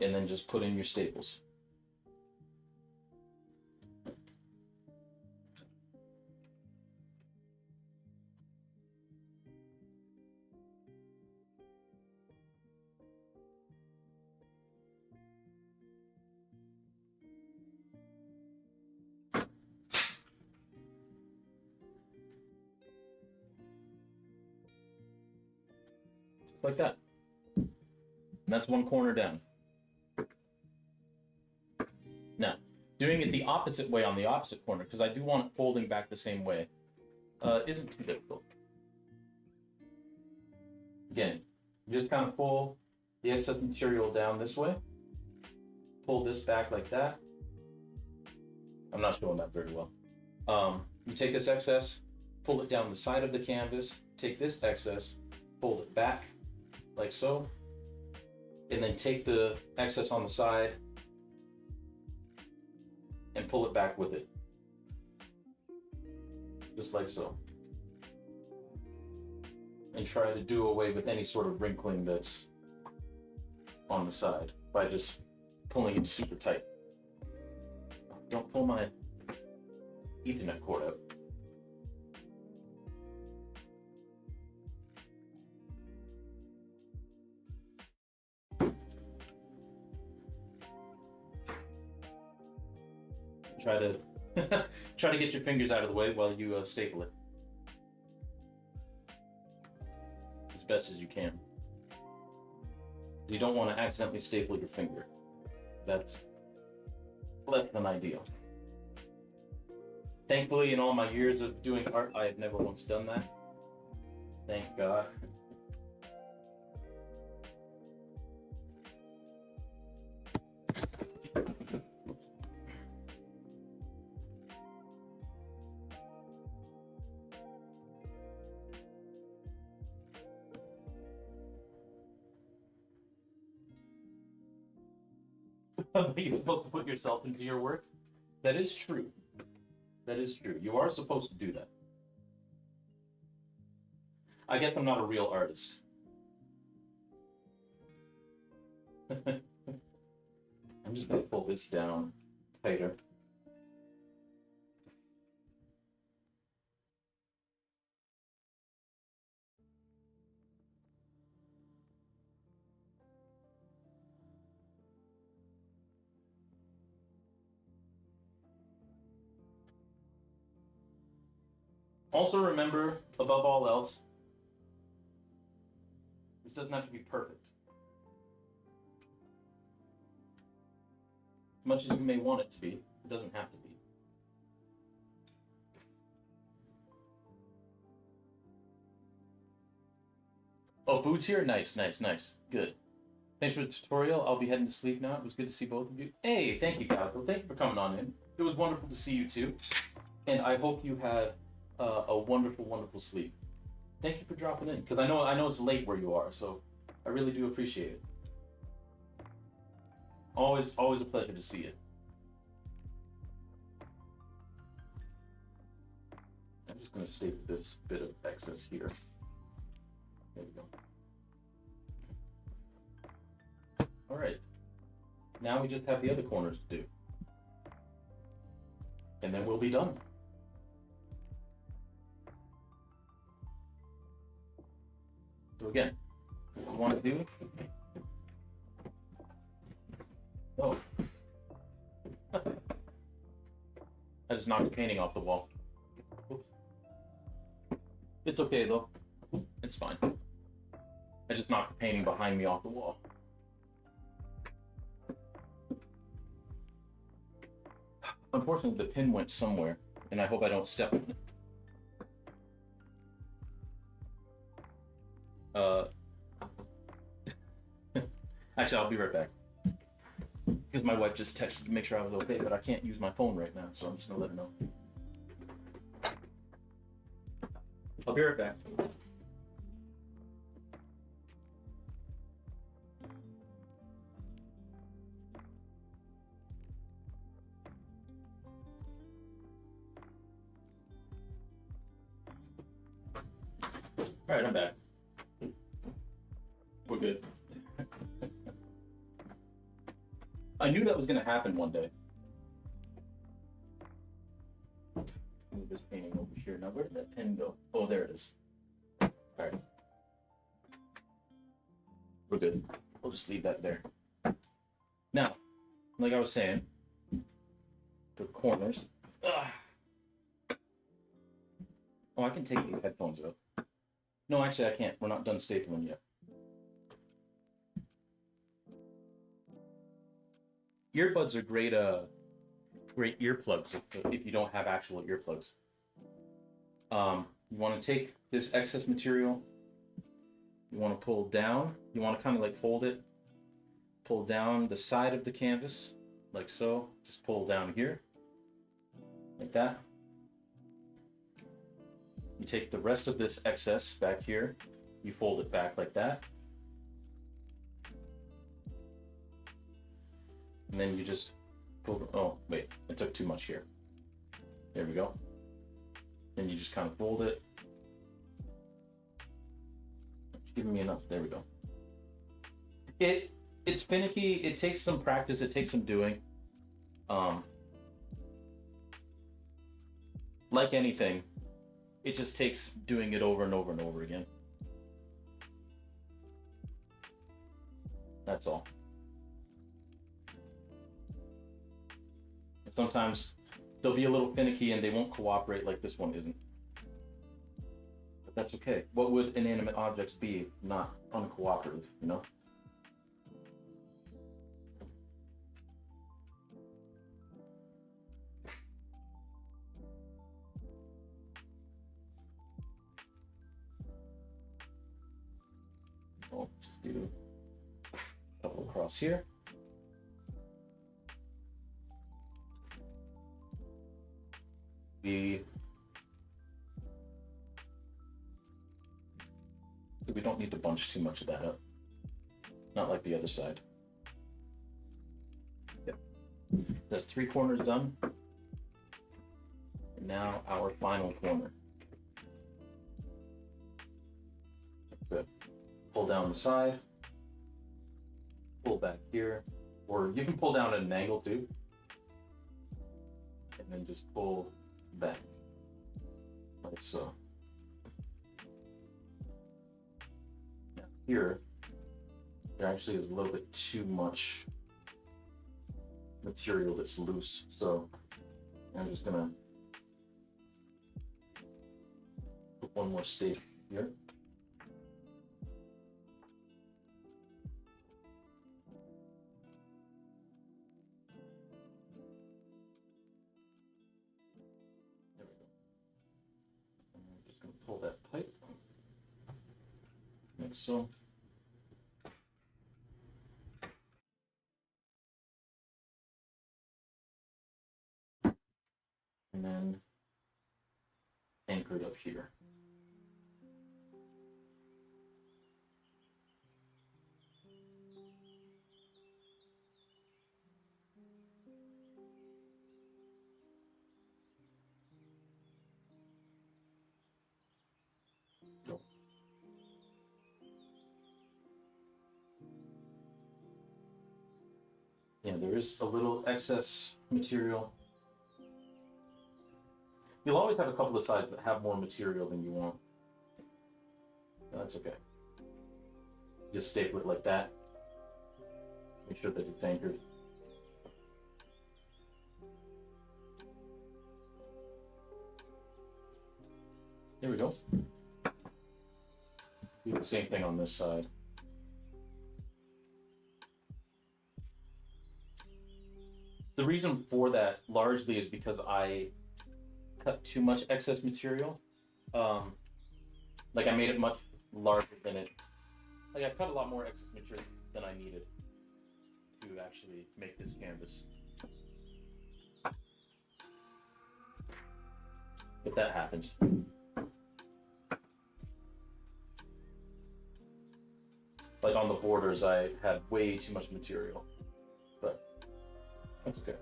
And then just put in your staples. Just like that. And that's one corner down. Now, doing it the opposite way on the opposite corner, because I do want it folding back the same way, isn't too difficult. Again, you just kind of pull the excess material down this way, pull this back like that. I'm not showing that very well. You take this excess, pull it down the side of the canvas, take this excess, fold it back like so, and then take the excess on the side and pull it back with it. Just like so. And try to do away with any sort of wrinkling that's on the side by just pulling it super tight. Don't pull my Ethernet cord out. Try to get your fingers out of the way while you staple it as best as you can. You don't want to accidentally staple your finger. That's less than ideal. Thankfully, in all my years of doing art, I have never once done that. Thank God. You're supposed to put yourself into your work. That is true. That is true. You are supposed to do that. I guess I'm not a real artist. I'm just gonna pull this down tighter. Also remember, above all else, this doesn't have to be perfect. As much as you may want it to be, it doesn't have to be. Oh, Boots here? Nice, nice, nice. Good. Thanks for the tutorial. I'll be heading to sleep now. It was good to see both of you. Hey, thank you, Calico. Thank you for coming on in. It was wonderful to see you too. And I hope you had a wonderful, wonderful sleep. Thank you for dropping in, because I know it's late where you are, so I really do appreciate it. Always a pleasure to see you. I'm just going to save this bit of excess here. There we go. All right. Now we just have the other corners to do. And then we'll be done. So again, what you want to do? Oh. I just knocked the painting off the wall. Oops. It's okay though. It's fine. I just knocked the painting behind me off the wall. Unfortunately, the pin went somewhere, and I hope I don't step on it. Actually, I'll be right back. Because my wife just texted to make sure I was okay, but I can't use my phone right now, so I'm just gonna let her know. I'll be right back. All right, I'm back. We're good. I knew that was going to happen one day. Move this painting over here. Now, where did that pen go? Oh, there it is. All right. We're good. We'll just leave that there. Now, like I was saying, the corners. Ugh. Oh, I can take these headphones out. No, actually, I can't. We're not done stapling yet. Earbuds are great. Great earplugs if you don't have actual earplugs. You want to take this excess material. You want to pull down. You want to kind of like fold it. Pull down the side of the canvas, like so. Just pull down here, like that. You take the rest of this excess back here, you fold it back like that. And then you just pull, oh wait, I took too much here. There we go. Then you just kind of fold it. It's giving me enough, there we go. It's finicky, it takes some practice, it takes some doing. Like anything, it just takes doing it over and over and over again. That's all. Sometimes they'll be a little finicky and they won't cooperate like this one isn't. But that's okay. What would inanimate objects be if not uncooperative, you know? I'll just do a couple across here. We don't need to bunch too much of that up. Not like the other side. Yep. That's 3 corners done. And now our final corner. That's it. Pull down the side. Pull back here. Or you can pull down at an angle too. And then just pull back. Like so. Now here, there actually is a little bit too much material that's loose. So I'm just gonna one more stage here. There we go. And I'm just going to pull that tight, like so. And then anchored up here. Go. Yeah, there is a little excess material. You'll always have a couple of sides that have more material than you want. That's okay. Just staple it like that. Make sure that it's anchored. There we go. Do the same thing on this side. The reason for that largely is because I cut too much excess material. Like I made it much larger than it. Like I cut a lot more excess material than I needed to actually make this canvas. But that happens. Like on the borders, I had way too much material, but that's okay.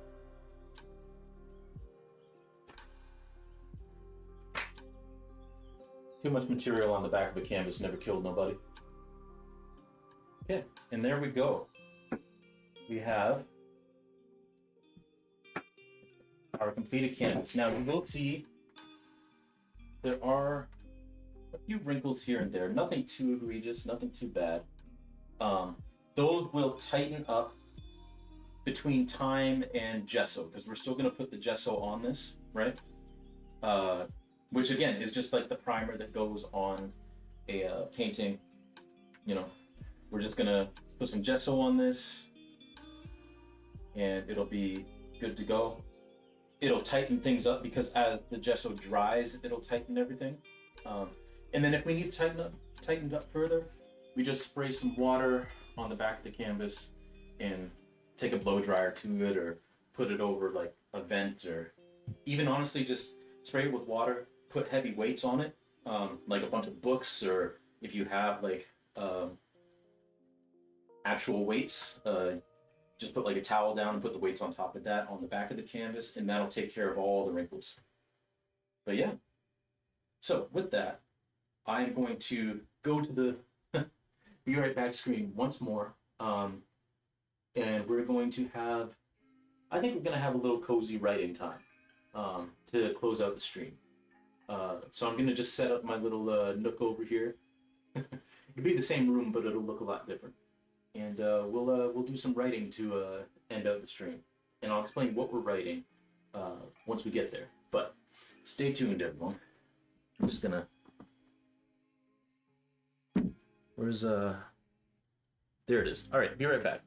Too much material on the back of a canvas never killed nobody. Okay, and there we go. We have our completed canvas. Now you will see there are a few wrinkles here and there, nothing too egregious, nothing too bad. Those will tighten up between time and gesso, because we're still going to put the gesso on this, right? Which again is just like the primer that goes on a painting. You know, we're just going to put some gesso on this and it'll be good to go. It'll tighten things up because as the gesso dries, it'll tighten everything. And then if we need to tighten up further, we just spray some water on the back of the canvas and take a blow dryer to it, or put it over like a vent, or even honestly just spray it with water, put heavy weights on it, like a bunch of books, or if you have like actual weights, just put like a towel down and put the weights on top of that on the back of the canvas, and that'll take care of all the wrinkles. But yeah, so with that, I'm going to go to the Be Right Back screen once more, and we're going to have, I think we're going to have a little cozy writing time to close out the stream. So I'm going to just set up my little nook over here. It'll be the same room, but it'll look a lot different. And we'll do some writing to end out the stream. And I'll explain what we're writing once we get there. But stay tuned, everyone. I'm just gonna. Where's there it is. All right, be right back.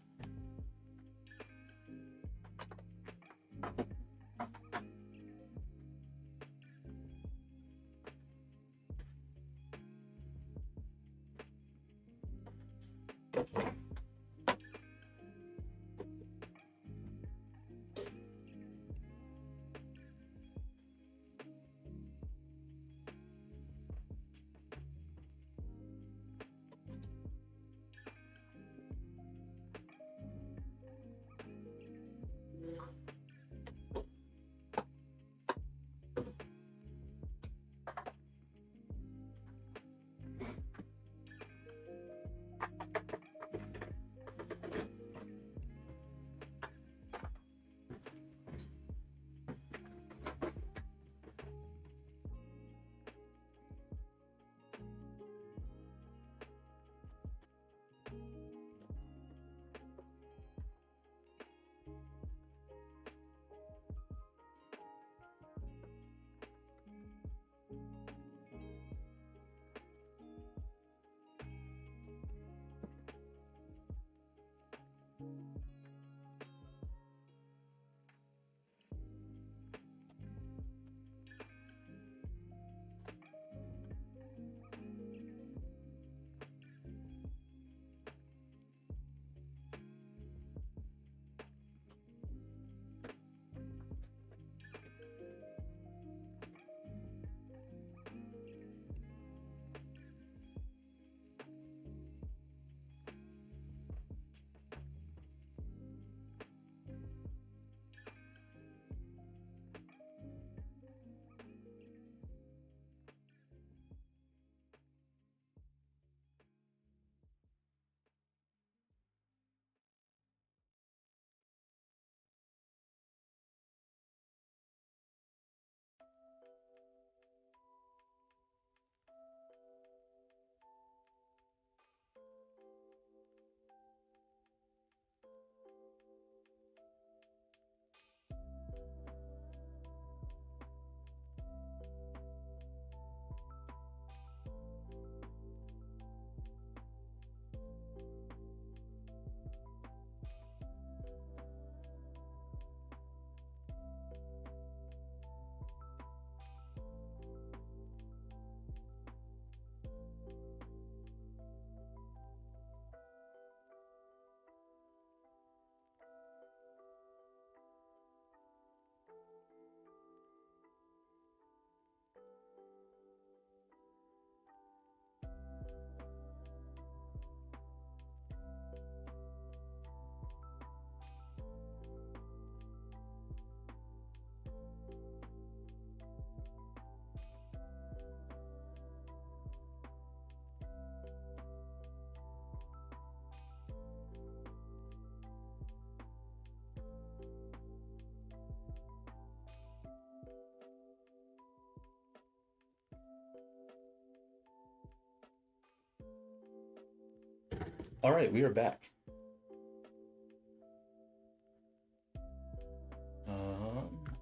All right, we are back.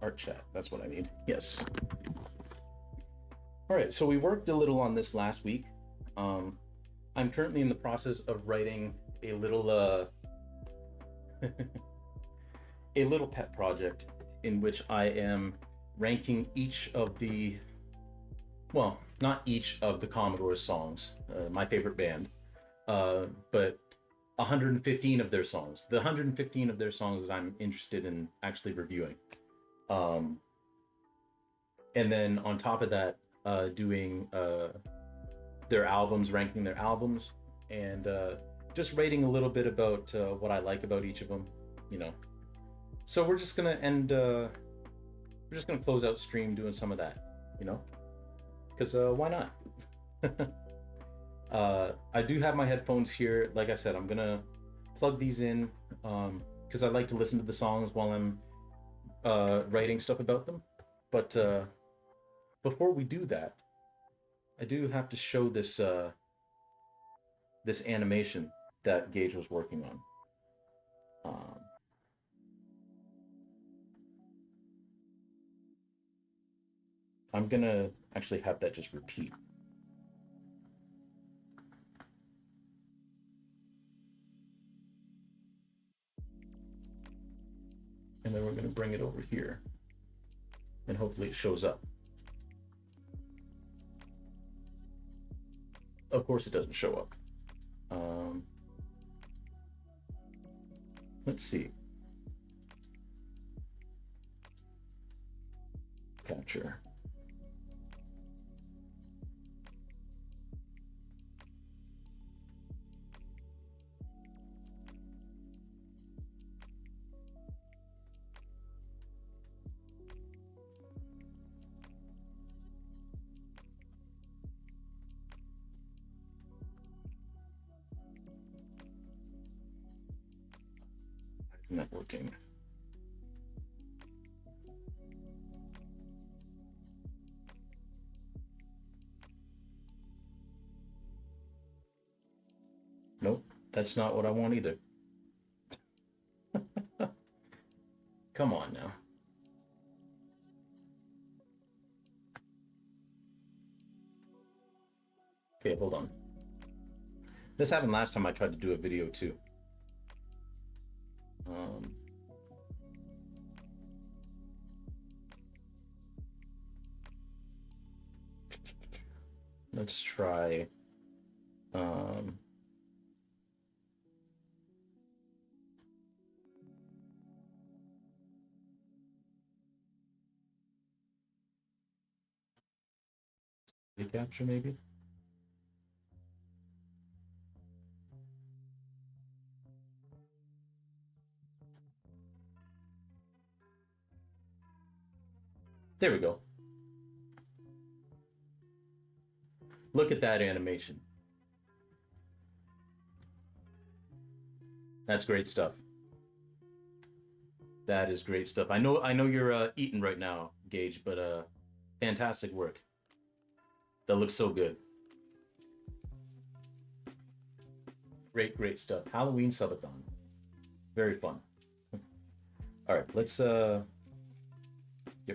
Art chat, that's what I need. Yes. All right, so we worked a little on this last week. I'm currently in the process of writing a little a little pet project in which I am ranking each of the, well, not each of the Commodore's songs, my favorite band, but 115 of their songs. The 115 of their songs that I'm interested in actually reviewing. And then on top of that, doing their albums, ranking their albums, and just rating a little bit about what I like about each of them, you know. So we're just gonna end. We're just gonna close out stream doing some of that, you know, because why not? I do have my headphones here. Like I said, I'm gonna plug these in because I like to listen to the songs while I'm writing stuff about them. But before we do that, I do have to show this this animation that Gage was working on. I'm gonna actually have that just repeat. And then we're gonna bring it over here. And hopefully it shows up. Of course it doesn't show up. Let's see. Capture. It's not working. Nope, that's not what I want either. Come on now. Okay, hold on. This happened last time I tried to do a video too. Let's try. Capture maybe. There we go. Look at that animation. That's great stuff. That is great stuff. I know you're eating right now, Gage, but fantastic work. That looks so good. Great stuff. Halloween subathon. Very fun. All right, let's get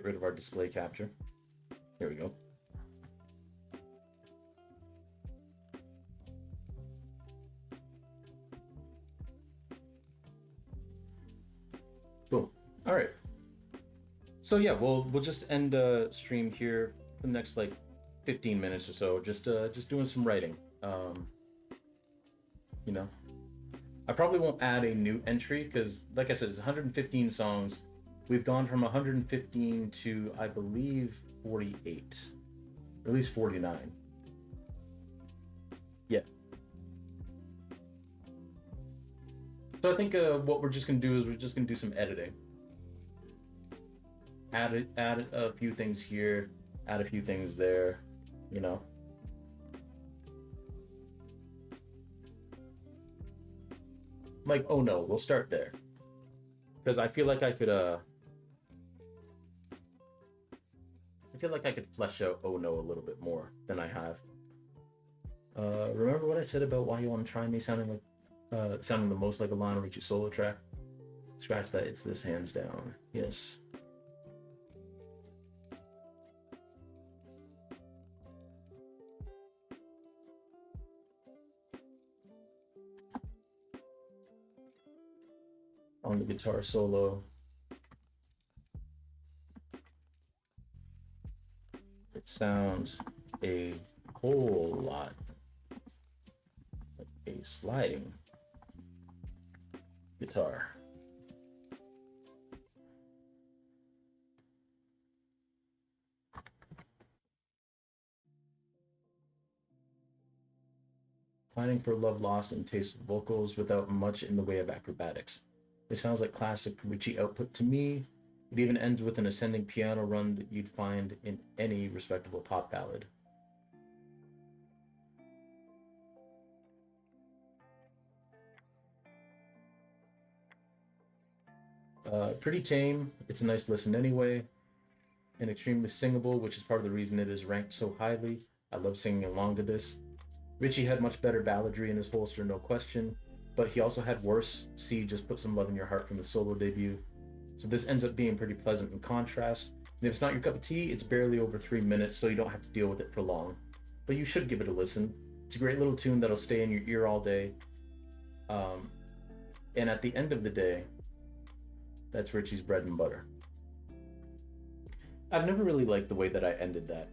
rid of our display capture. Here we go. Boom. All right. So yeah, we'll just end stream here for the next like 15 minutes or so. Just doing some writing. You know, I probably won't add a new entry because, like I said, it's 115 songs. We've gone from 115 to, I believe, 48, or at least 49. Yeah. So I think what we're just gonna do is we're just gonna do some editing. Add a few things here, add a few things there, you know. Like, oh no, we'll start there. Because I feel like I could flesh out oh no a little bit more than I have. Remember what I said about why you want to try me sounding like sounding the most like a Lionel Richie solo track. Scratch that, it's this hands down. Yes. On the guitar solo, it sounds a whole lot like a sliding guitar. Planning for Love Lost and tasteful vocals without much in the way of acrobatics. It sounds like classic Richie output to me. It even ends with an ascending piano run that you'd find in any respectable pop ballad. Pretty tame. It's a nice listen anyway, and extremely singable, which is part of the reason it is ranked so highly. I love singing along to this. Richie had much better balladry in his holster, no question, but he also had worse. See, Just Put Some Love in Your Heart from the solo debut. So this ends up being pretty pleasant in contrast. And if it's not your cup of tea, it's barely over 3 minutes, so you don't have to deal with it for long. But you should give it a listen. It's a great little tune that'll stay in your ear all day. And at the end of the day, that's Richie's bread and butter. I've never really liked the way that I ended that.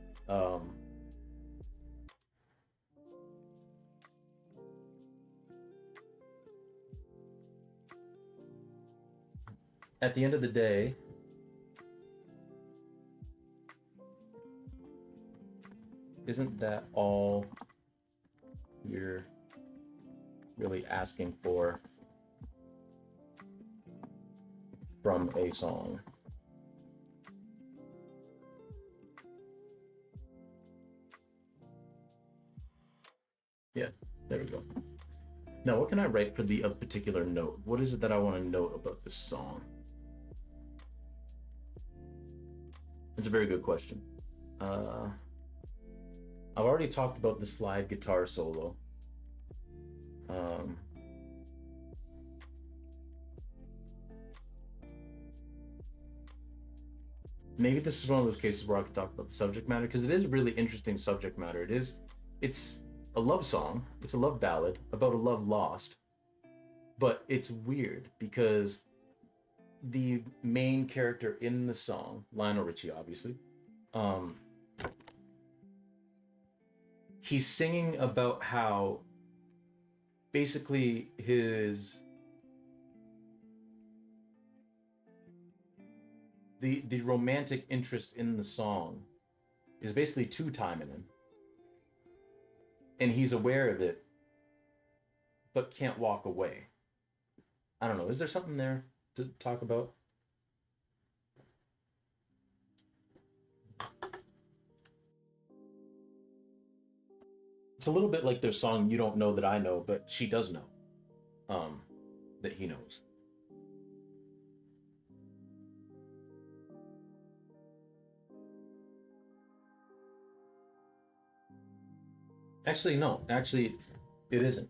At the end of the day, isn't that all you're really asking for from a song? Yeah, there we go. Now, what can I write for the particular note? What is it that I want to note about this song? It's a very good question. I've already talked about the slide guitar solo. Maybe this is one of those cases where I could talk about the subject matter, because it is a really interesting subject matter. It's a love song. It's a love ballad about a love lost, but it's weird because the main character in the song, Lionel Richie, obviously, he's singing about how basically the romantic interest in the song is basically two-timing him, and he's aware of it but can't walk away. I don't know, is there something there to talk about? It's a little bit like their song "You Don't Know That I Know," but she does know that he knows. Actually, no. Actually, it isn't.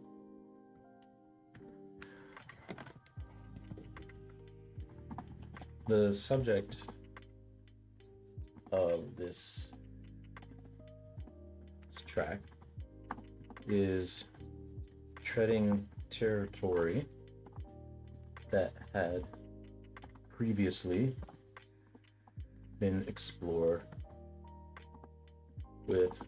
The subject of this track is treading territory that had previously been explored with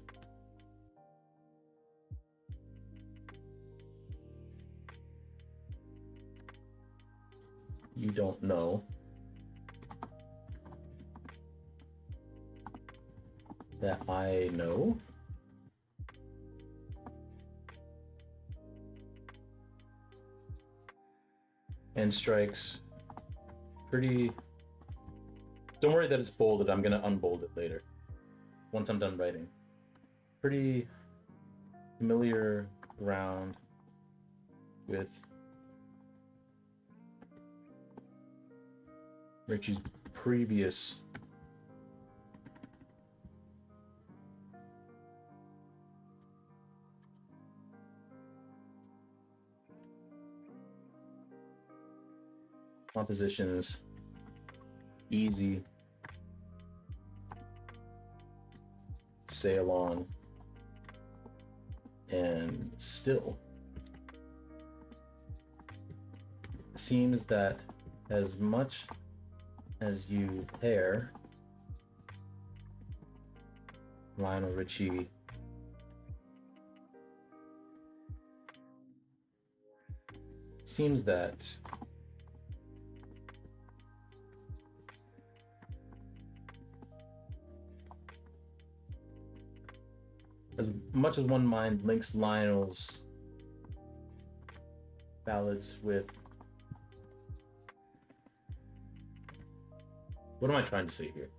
You Don't Know That I Know. And strikes pretty. Don't worry that it's bolded. I'm gonna unbold it later once I'm done writing. Pretty familiar ground with Richie's previous compositions, easy, sail on, and still. It seems that as much as you pair Lionel Richie seems that as much as one mind links Lionel's ballads with, what am I trying to say here?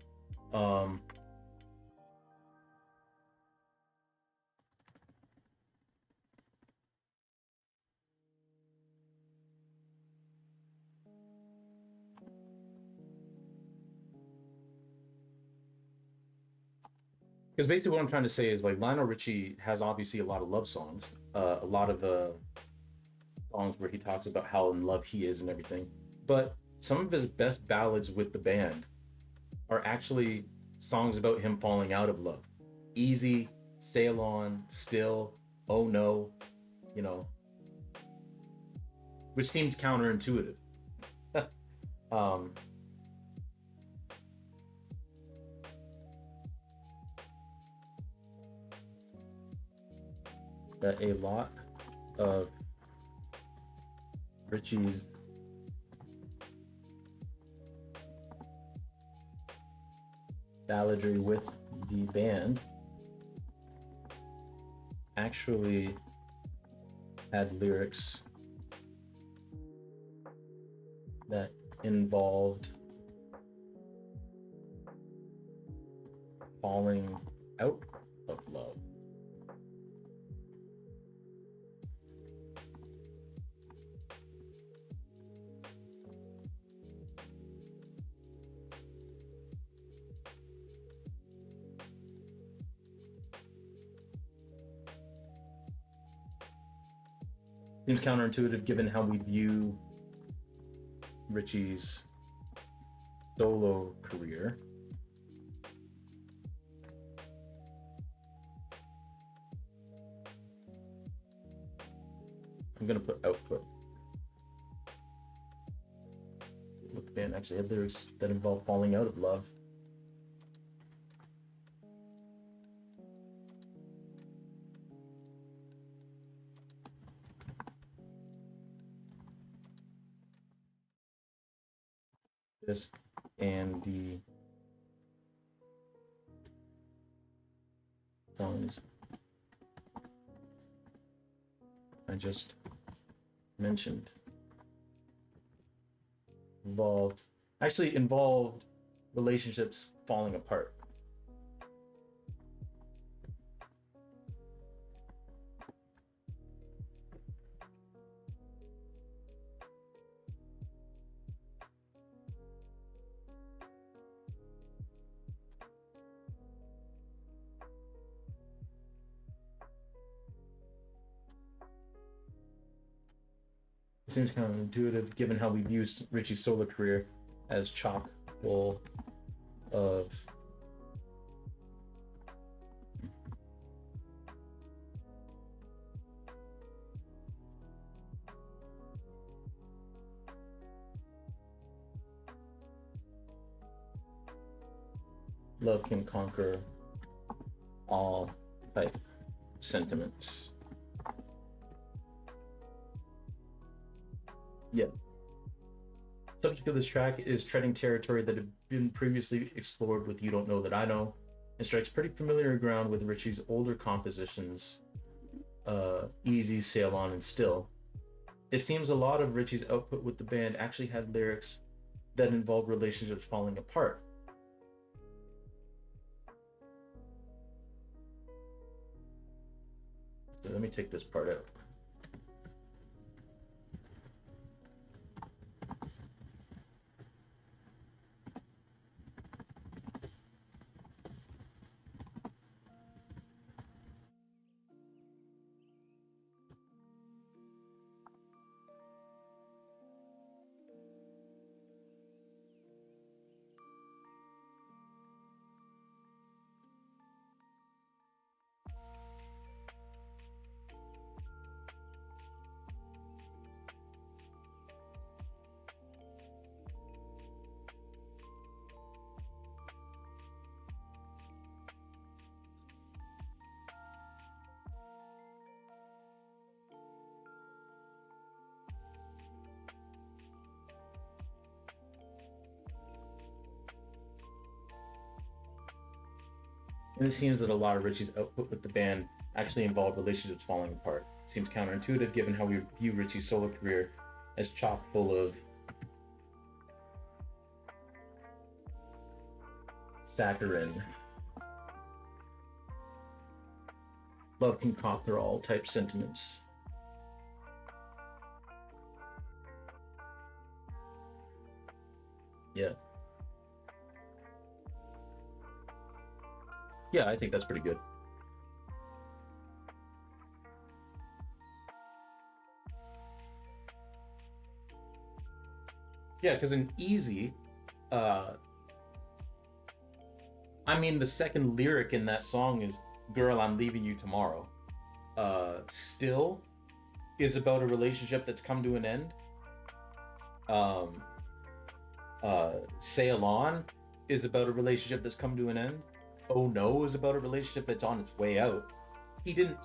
Because basically what I'm trying to say is like Lionel Richie has obviously a lot of love songs, a lot of songs where he talks about how in love he is and everything. But some of his best ballads with the band are actually songs about him falling out of love. Easy, Sail On, Still, Oh No, you know, which seems counterintuitive. um, that a lot of Richie's balladry with the band actually had lyrics that involved falling out of love. Seems counterintuitive given how we view Richie's solo career. I'm gonna put output. What the band actually had lyrics that involve falling out of love. This and the songs I just mentioned involved relationships falling apart. It seems kind of intuitive given how we view Richie's solo career as chock full of love can conquer all type sentiments. Yeah. Subject of this track is treading territory that had been previously explored with You Don't Know That I Know, and strikes pretty familiar ground with Richie's older compositions, Easy, Sail On, and Still. It seems a lot of Richie's output with the band actually had lyrics that involved relationships falling apart. So let me take this part out. And it seems that a lot of Richie's output with the band actually involved relationships falling apart. Seems counterintuitive given how we view Richie's solo career as chock full of saccharine, love can conquer all type sentiments. Yeah. Yeah, I think that's pretty good. Yeah, because in Easy, uh, I mean, the second lyric in that song is "Girl, I'm leaving you tomorrow." Still is about a relationship that's come to an end. Um, Sail On is about a relationship that's come to an end. Oh No is about a relationship that's on its way out. He didn't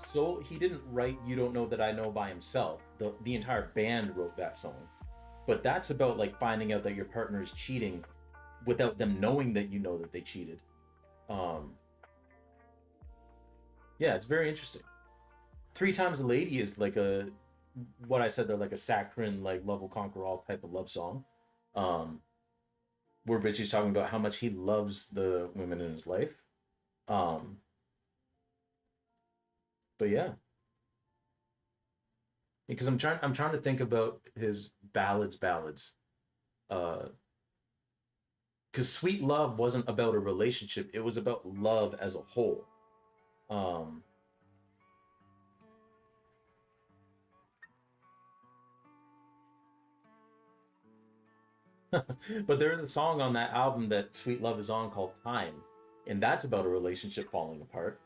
write You Don't Know That I Know by himself. The entire band wrote that song. But that's about like finding out that your partner is cheating without them knowing that you know that they cheated. Um, yeah, it's very interesting. Three Times a Lady is like a what I said, they're like a saccharine, like love will conquer all type of love song. Um, where Richie's talking about how much he loves the women in his life. Um, but yeah, because I'm trying to think about his ballads. Uh, because Sweet Love wasn't about a relationship; it was about love as a whole. Um, but there's a song on that album that Sweet Love is on called Time, and that's about a relationship falling apart.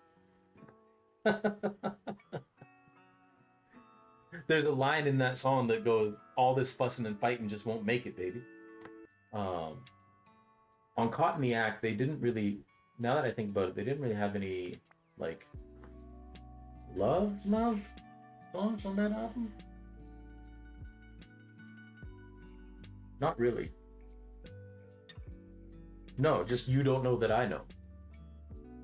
There's a line in that song that goes, "All this fussing and fighting just won't make it, baby." Um, on Caught in the Act, they didn't really. Now that I think about it, they didn't really have any like love songs on that album. Not really. No, just You Don't Know That I Know.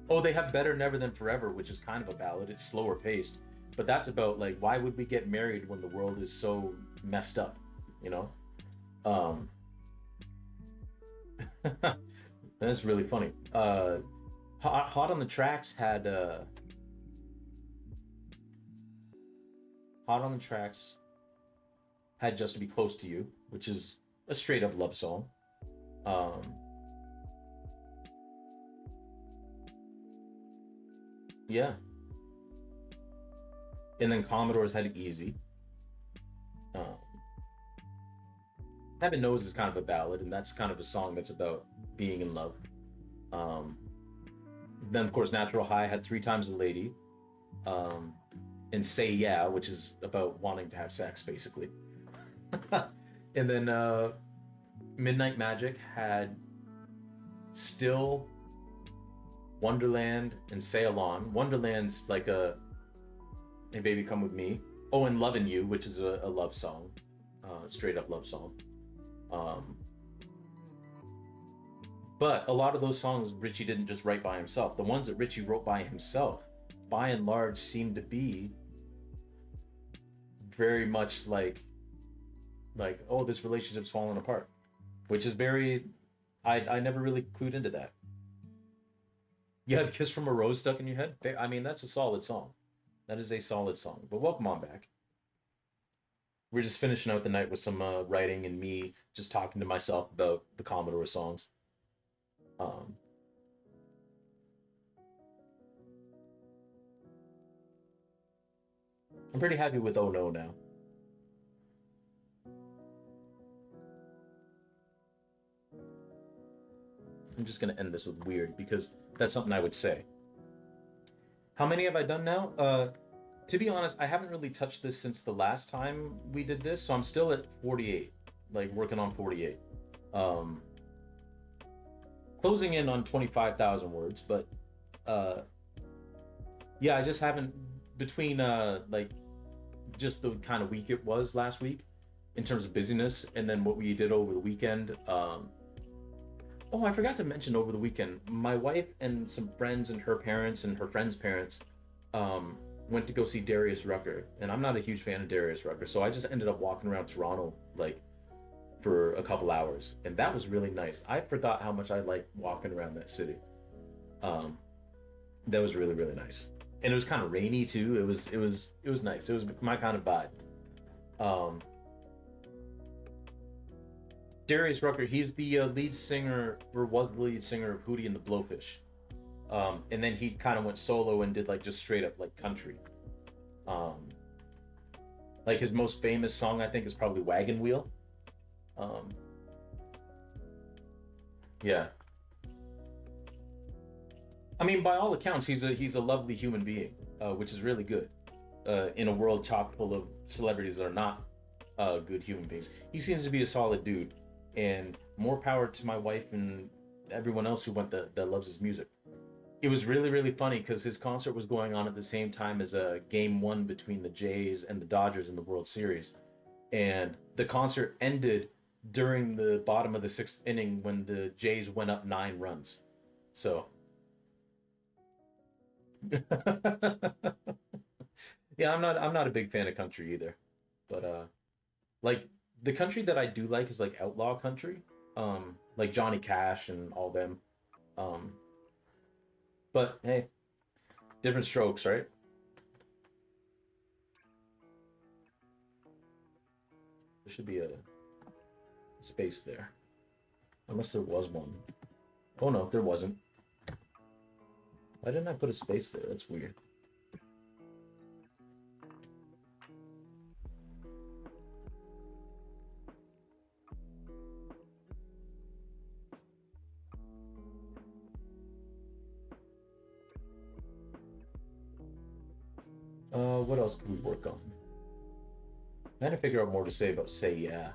Oh, they have Better Never Than Forever, which is kind of a ballad. It's slower paced, but that's about like why would we get married when the world is so messed up, you know? Um, that's really funny. Hot on the Tracks had Hot on the Tracks had Just to Be Close to You, which is a straight up love song. Um, yeah, and then Commodores had Easy. Um, Heaven Knows is kind of a ballad, and that's kind of a song that's about being in love. Um, then of course Natural High had Three Times a Lady, um, and Say Yeah, which is about wanting to have sex basically. And then Midnight Magic had Still, Wonderland, and Sail On. Wonderland's like a Hey Baby Come With Me. Oh, and Loving You, which is a love song, straight up love song. Um, but a lot of those songs Richie didn't just write by himself. The ones that Richie wrote by himself, by and large, seem to be very much like oh, this relationship's falling apart, which is very I never really clued into that. You had Kiss from a Rose stuck in your head. I mean, that's a solid song. That is a solid song. But welcome on back. We're just finishing out the night with some writing and me just talking to myself about the Commodore songs. Um, I'm pretty happy with Oh No now. I'm just gonna end this with weird because that's something I would say. How many have I done now? To be honest, I haven't really touched this since the last time we did this, so I'm still at 48, like working on 48. Um, Closing in on 25,000 words, but uh, yeah, I just haven't between like just the kind of week it was last week in terms of busyness, and then what we did over the weekend. Oh, I forgot to mention over the weekend, my wife and some friends and her parents and her friends' parents um, went to go see Darius Rucker, and I'm not a huge fan of Darius Rucker, so I just ended up walking around Toronto like for a couple hours, and that was really nice. I forgot how much I like walking around that city. Um, that was really really nice, and it was kind of rainy too. It was nice. It was my kind of vibe. Um, Darius Rucker, he's the lead singer, or was the lead singer of Hootie and the Blowfish. And then he kind of went solo and did like just straight up like country. Um, like his most famous song, I think, is probably Wagon Wheel. Um, yeah, I mean, by all accounts, he's a lovely human being, which is really good. In a world chock full of celebrities that are not good human beings, he seems to be a solid dude, and more power to my wife and everyone else who went that loves his music. It was really really funny because his concert was going on at the same time as a game one between the Jays and the Dodgers in the World Series, and the concert ended during the bottom of the sixth inning when the Jays went up 9 runs. So yeah, I'm not a big fan of country either, but like the country that I do like is like outlaw country, like Johnny Cash and all them. Um, but hey, different strokes, right? There should be a space there, unless there was one. Oh no, there wasn't. Why didn't I put a space there? That's weird. What else could we work on? I had to figure out more to say about "Say Yeah,"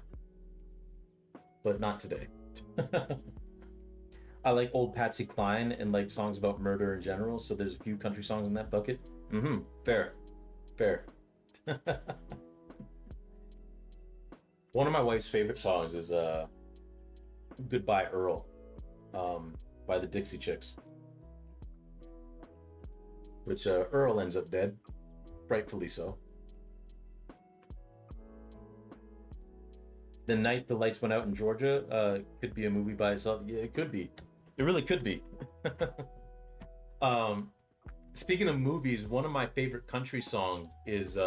but not today. I like old Patsy Cline and like songs about murder in general. So there's a few country songs in that bucket. Mm-hmm. Fair, fair. One of my wife's favorite songs is "Goodbye Earl" by the Dixie Chicks, which Earl ends up dead, rightfully so. The night the lights went out in Georgia could be a movie by itself. Yeah, it could be. It really could be. um, Speaking of movies, one of my favorite country songs is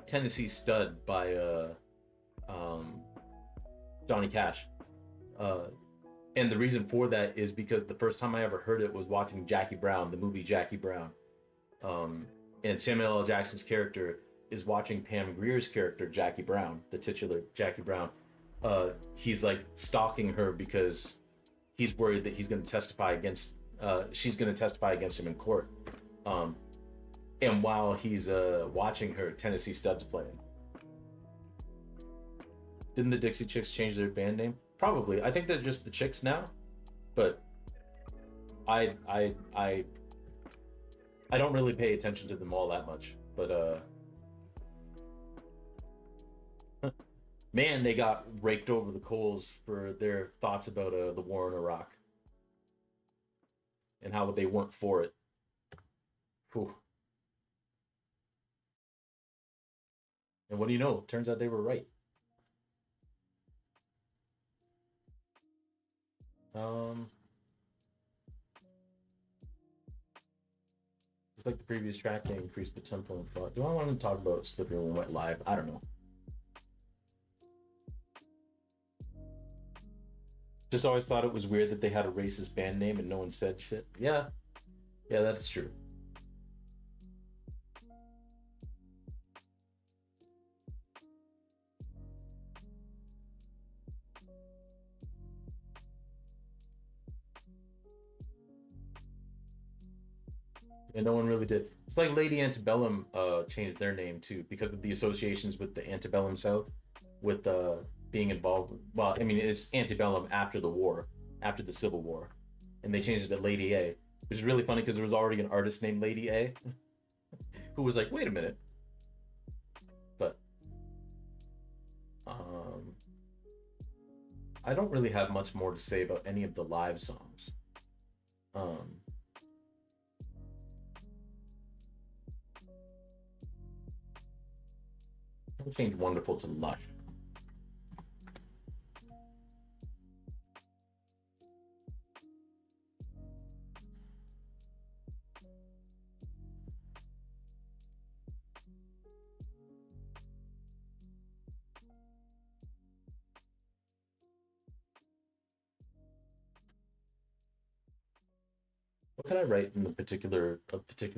"Tennessee Stud" by um, Johnny Cash. Uh, and the reason for that is because the first time I ever heard it was watching Jackie Brown, the movie Jackie Brown. Um, and Samuel L. Jackson's character is watching Pam Grier's character, Jackie Brown, the titular Jackie Brown. He's like stalking her because he's worried that he's going to testify against, she's going to testify against him in court. Um, and while he's watching her, Tennessee Stud's playing. Didn't the Dixie Chicks change their band name? Probably. I think they're just the Chicks now, but I I I I don't really pay attention to them all that much. But man, they got raked over the coals for their thoughts about the war in Iraq and how they weren't for it. Whew. And what do you know? Turns out they were right. Um, just like the previous track, they increased the tempo and thought. Do I want to talk about Slippery When We Went Live? I don't know. Just always thought it was weird that they had a racist band name and no one said shit. Yeah, yeah, that's true. And no one really did. It's like Lady Antebellum changed their name too because of the associations with the antebellum South, with being involved. Well, I mean, it's antebellum after the war, after the Civil War, and they changed it to Lady A, which is really funny because there was already an artist named Lady A who was like, wait a minute, but um, I don't really have much more to say about any of the live songs. Um, I'll change Wonderful to Lush. What can I write in a particular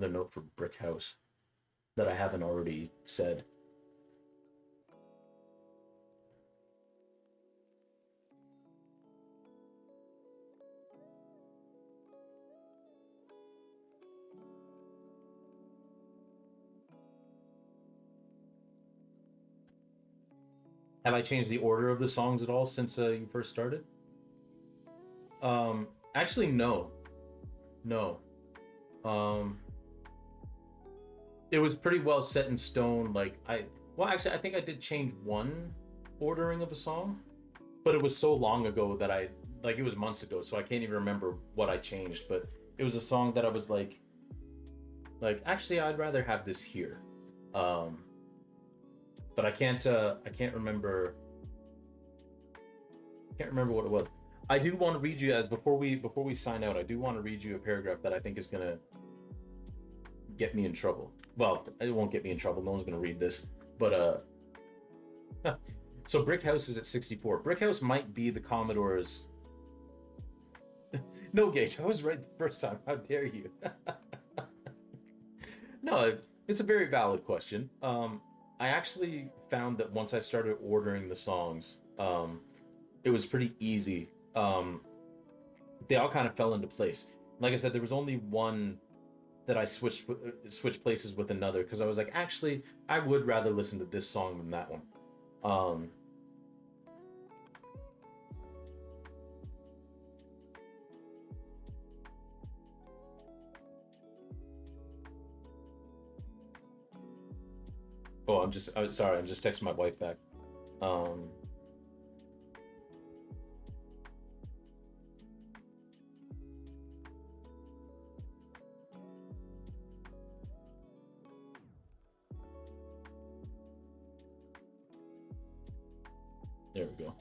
note for Brick House that I haven't already said? Have I changed the order of the songs at all since you first started? Actually, no, no. Um, it was pretty well set in stone. Well, actually, I think I did change one ordering of a song, but it was so long ago that it was months ago, so I can't even remember what I changed. But it was a song that I was actually, I'd rather have this here. Um, but I can't remember what it was. I do want to read you as before we sign out. I do want to read you a paragraph that I think is gonna get me in trouble. Well, it won't get me in trouble. No one's gonna read this. But so Brick House is at 64. Brick House might be the Commodore's. No, Gage, I was right the first time. How dare you? No, it's a very valid question. I actually found that once I started ordering the songs, it was pretty easy. They all kind of fell into place. Like I said, there was only one that I switched places with another because I was like, actually, I would rather listen to this song than that one. Um, I'm sorry, I'm just texting my wife back. Um, there we go.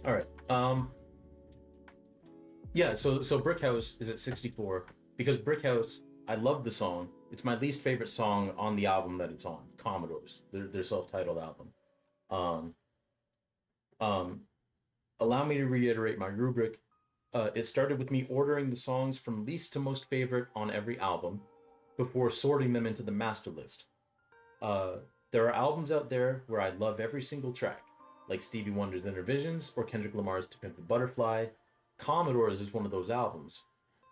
All right. Yeah, so Brick House is at 64 because Brick House, I love the song. It's my least favorite song on the album that it's on, Commodores, their self-titled album. Um, um, Allow me to reiterate my rubric. It started with me ordering the songs from least to most favorite on every album before sorting them into the master list. Uh, there are albums out there where I love every single track, like Stevie Wonder's Inner Visions or Kendrick Lamar's To Pimp a Butterfly. Commodores is one of those albums.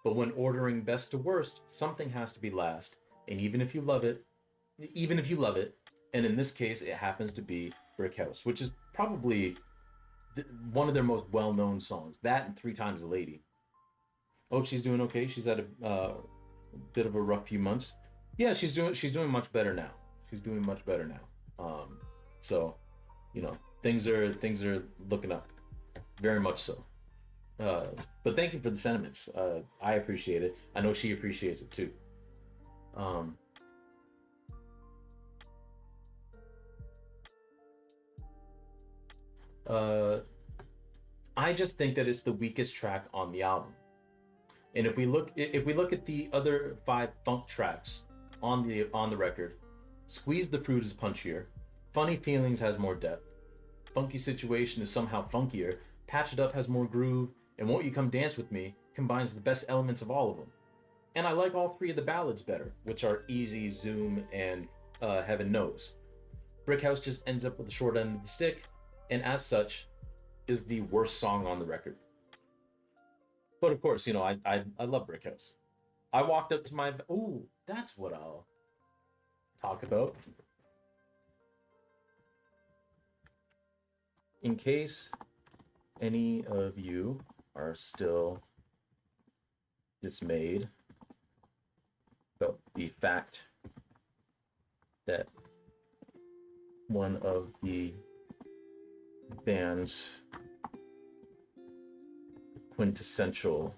But when ordering best to worst, something has to be last. And even if you love it, and in this case, it happens to be Brick House, which is probably one of their most well-known songs. That and Three Times a Lady. Oh, she's doing okay. She's had a bit of a rough few months. Yeah, she's doing much better now. She's doing much better now. So, things are looking up, very much so. Uh, but thank you for the sentiments. I appreciate it. I know she appreciates it too. Um, uh, I just think that it's the weakest track on the album. And if we look at the other five funk tracks on the record, Squeeze the Fruit is punchier, Funny Feelings has more depth, Funky Situation is somehow funkier, Patch It Up has more groove, and Won't You Come Dance With Me combines the best elements of all of them. And I like all three of the ballads better, which are Easy, Zoom, and Heaven Knows. Brick House just ends up with the short end of the stick, and as such, is the worst song on the record. But of course, I love Brick House. I walked up to my. Ooh, that's what I'll talk about. In case any of you are still dismayed about the fact that one of the band's quintessential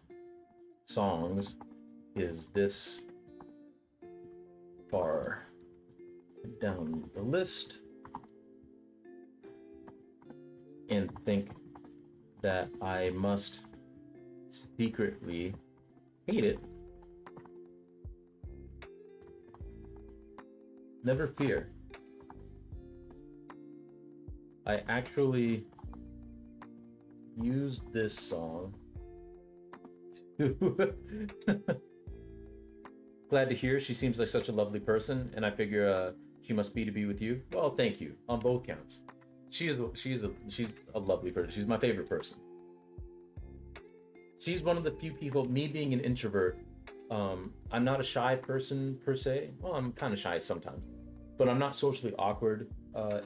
songs is this far down the list, and think that I must secretly hate it. Never fear. I actually used this song to glad to hear she seems like such a lovely person, and I figure she must be to be with you. Well, thank you on both counts. She's a lovely person. She's my favorite person. She's one of the few people, me being an introvert, I'm not a shy person per se. Well, I'm kind of shy sometimes, but I'm not socially awkward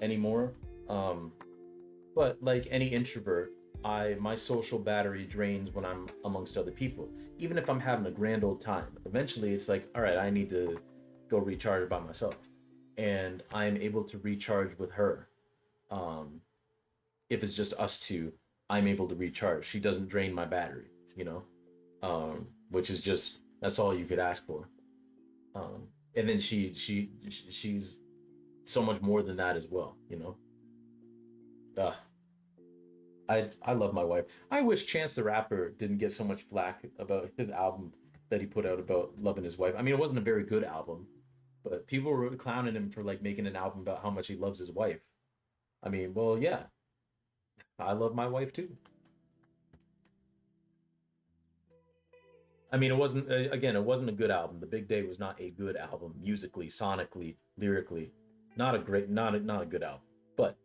anymore. But like any introvert, my social battery drains when I'm amongst other people. Even if I'm having a grand old time, eventually it's like, all right, I need to go recharge by myself, and I'm able to recharge with her. Um, if it's just us two, I'm able to recharge. She doesn't drain my battery, you know, which is just that's all you could ask for. And then she's so much more than that as well, you know. Uh, I love my wife. I wish Chance the Rapper didn't get so much flack about his album that he put out about loving his wife. I mean, it wasn't a very good album, but people were clowning him for like making an album about how much he loves his wife. I mean, well, yeah, I love my wife too. I mean, it wasn't again, it wasn't a good album. The Big Day was not a good album musically, sonically, lyrically. Not a good album. But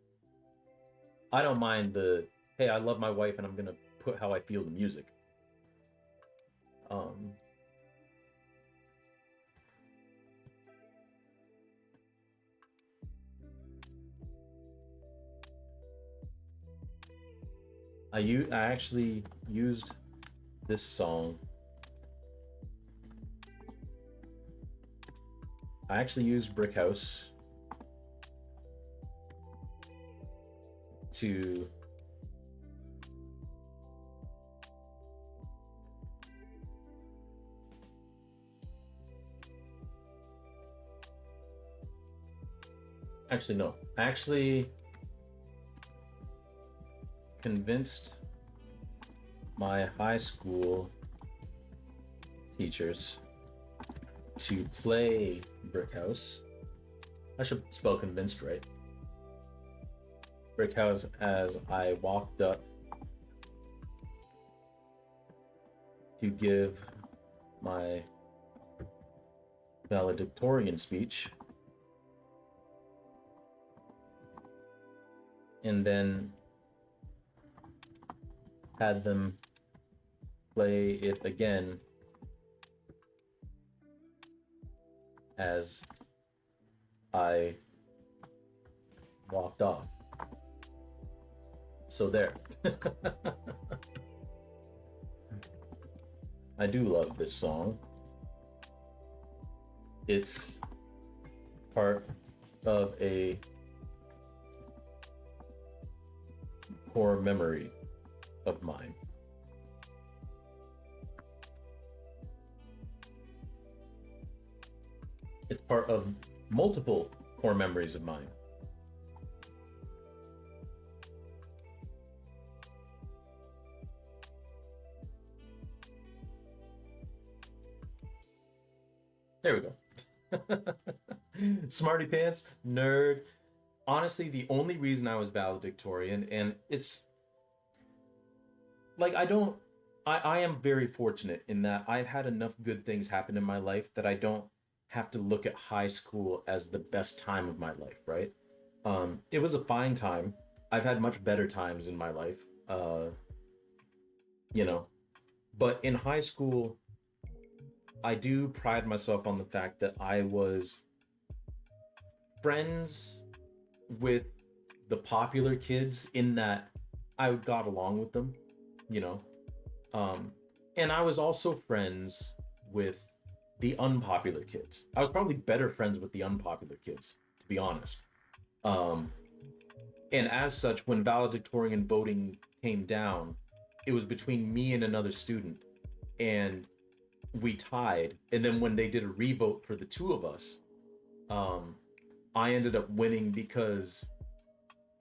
I don't mind the hey, I love my wife and I'm gonna put how I feel to music. Um, I actually used this song. I actually used Brick House to actually no. I actually convinced my high school teachers to play Brick House. I should spell convinced right. Brick House as I walked up to give my valedictorian speech, and then had them play it again as I walked off. So there. I do love this song. It's part of a core memory of mine. It's part of multiple core memories of mine. There we go. Smarty pants, nerd. Honestly, the only reason I was valedictorian, and it's like I am very fortunate in that I've had enough good things happen in my life that I don't have to look at high school as the best time of my life, right? It was a fine time. I've had much better times in my life. Uh, you know, but in high school, I do pride myself on the fact that I was friends with the popular kids in that I got along with them, you know. Um, and I was also friends with the unpopular kids. I was probably better friends with the unpopular kids, be honest. Um, and as such, when valedictorian voting came down, it was between me and another student, and we tied. And then when they did a revote for the two of us, um, I ended up winning because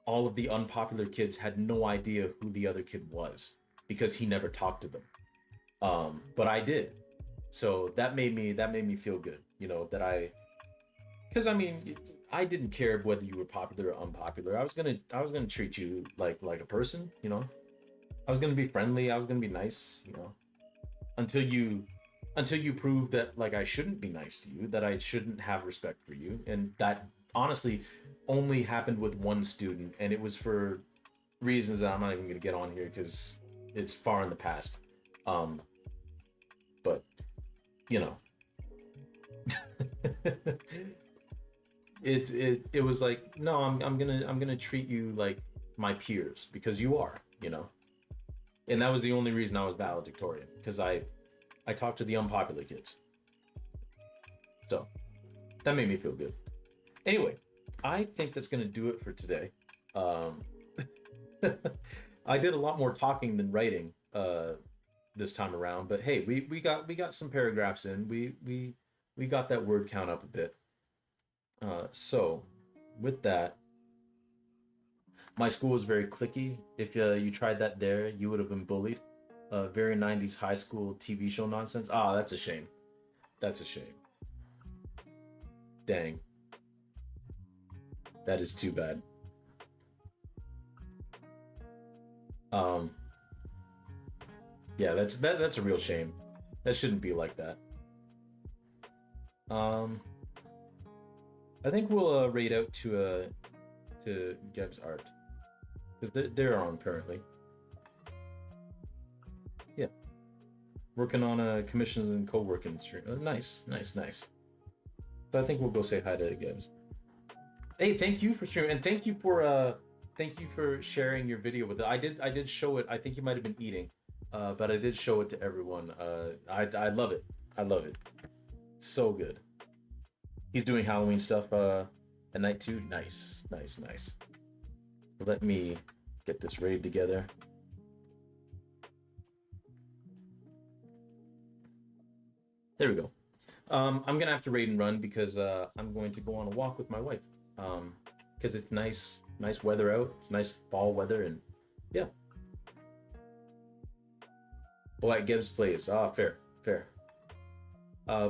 all of the unpopular kids had no idea who the other kid was because he never talked to them. But I did, so that made me feel good. You know that because I mean, I didn't care whether you were popular or unpopular. I was gonna treat you like a person. You know, I was gonna be friendly. I was gonna be nice. You know, until you until you prove that like I shouldn't be nice to you, that I shouldn't have respect for you, and that honestly only happened with one student, and it was for reasons that I'm not even gonna get on here because it's far in the past. Um, but you know, it was like no, I'm gonna treat you like my peers because you are, you know, and that was the only reason I was valedictorian because I talked to the unpopular kids, so that made me feel good. Anyway, I think that's gonna do it for today. Um, I did a lot more talking than writing this time around, but hey, we got some paragraphs in. We got that word count up a bit. So with that, my school was very clicky. If you tried that there, you would have been bullied. Very 90s high school TV show nonsense. Ah, that's a shame. That's a shame. Dang, that is too bad. Um, yeah, that's a real shame. That shouldn't be like that. Um, I think we'll rate out to Geb's art because they're on currently. Yeah, working on commissions and co-working. Nice, nice, nice. So I think we'll go say hi to Gebs. Hey, thank you for streaming, and thank you for sharing your video with it. I did show it. I think you might have been eating, but I did show it to everyone. I love it. I love it. So good. He's doing Halloween stuff at night too. Nice, nice, nice. Let me get this raid together. There we go. I'm gonna have to raid and run because I'm going to go on a walk with my wife. Because it's nice weather out. It's nice fall weather, and yeah. Oh, at Gibbs plays. Ah, fair, fair. Uh,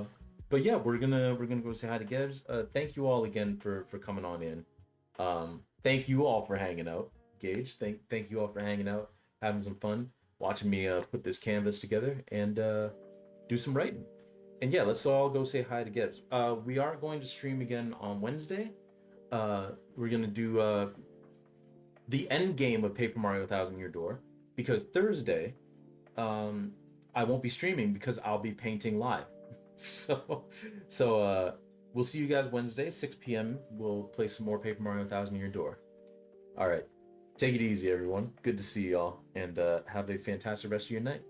but yeah, we're gonna go say hi to Gibbs. Thank you all again for coming on in. Thank you all for hanging out, Gage. Thank you all for hanging out, having some fun, watching me put this canvas together and do some writing. And yeah, let's all go say hi to Gibbs. We are going to stream again on Wednesday. We're gonna do the end game of Paper Mario Thousand Year Door because Thursday, um, I won't be streaming because I'll be painting live. So, so we'll see you guys Wednesday, 6 p.m. We'll play some more Paper Mario Thousand Year Door. All right, take it easy, everyone. Good to see y'all, and have a fantastic rest of your night.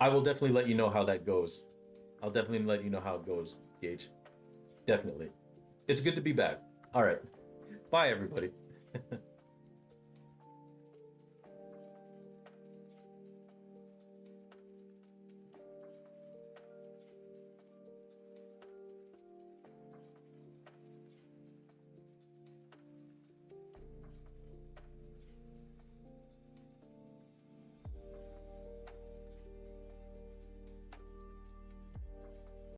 I will definitely let you know how that goes. I'll definitely let you know how it goes, Gage. Definitely. It's good to be back. All right. Bye, everybody.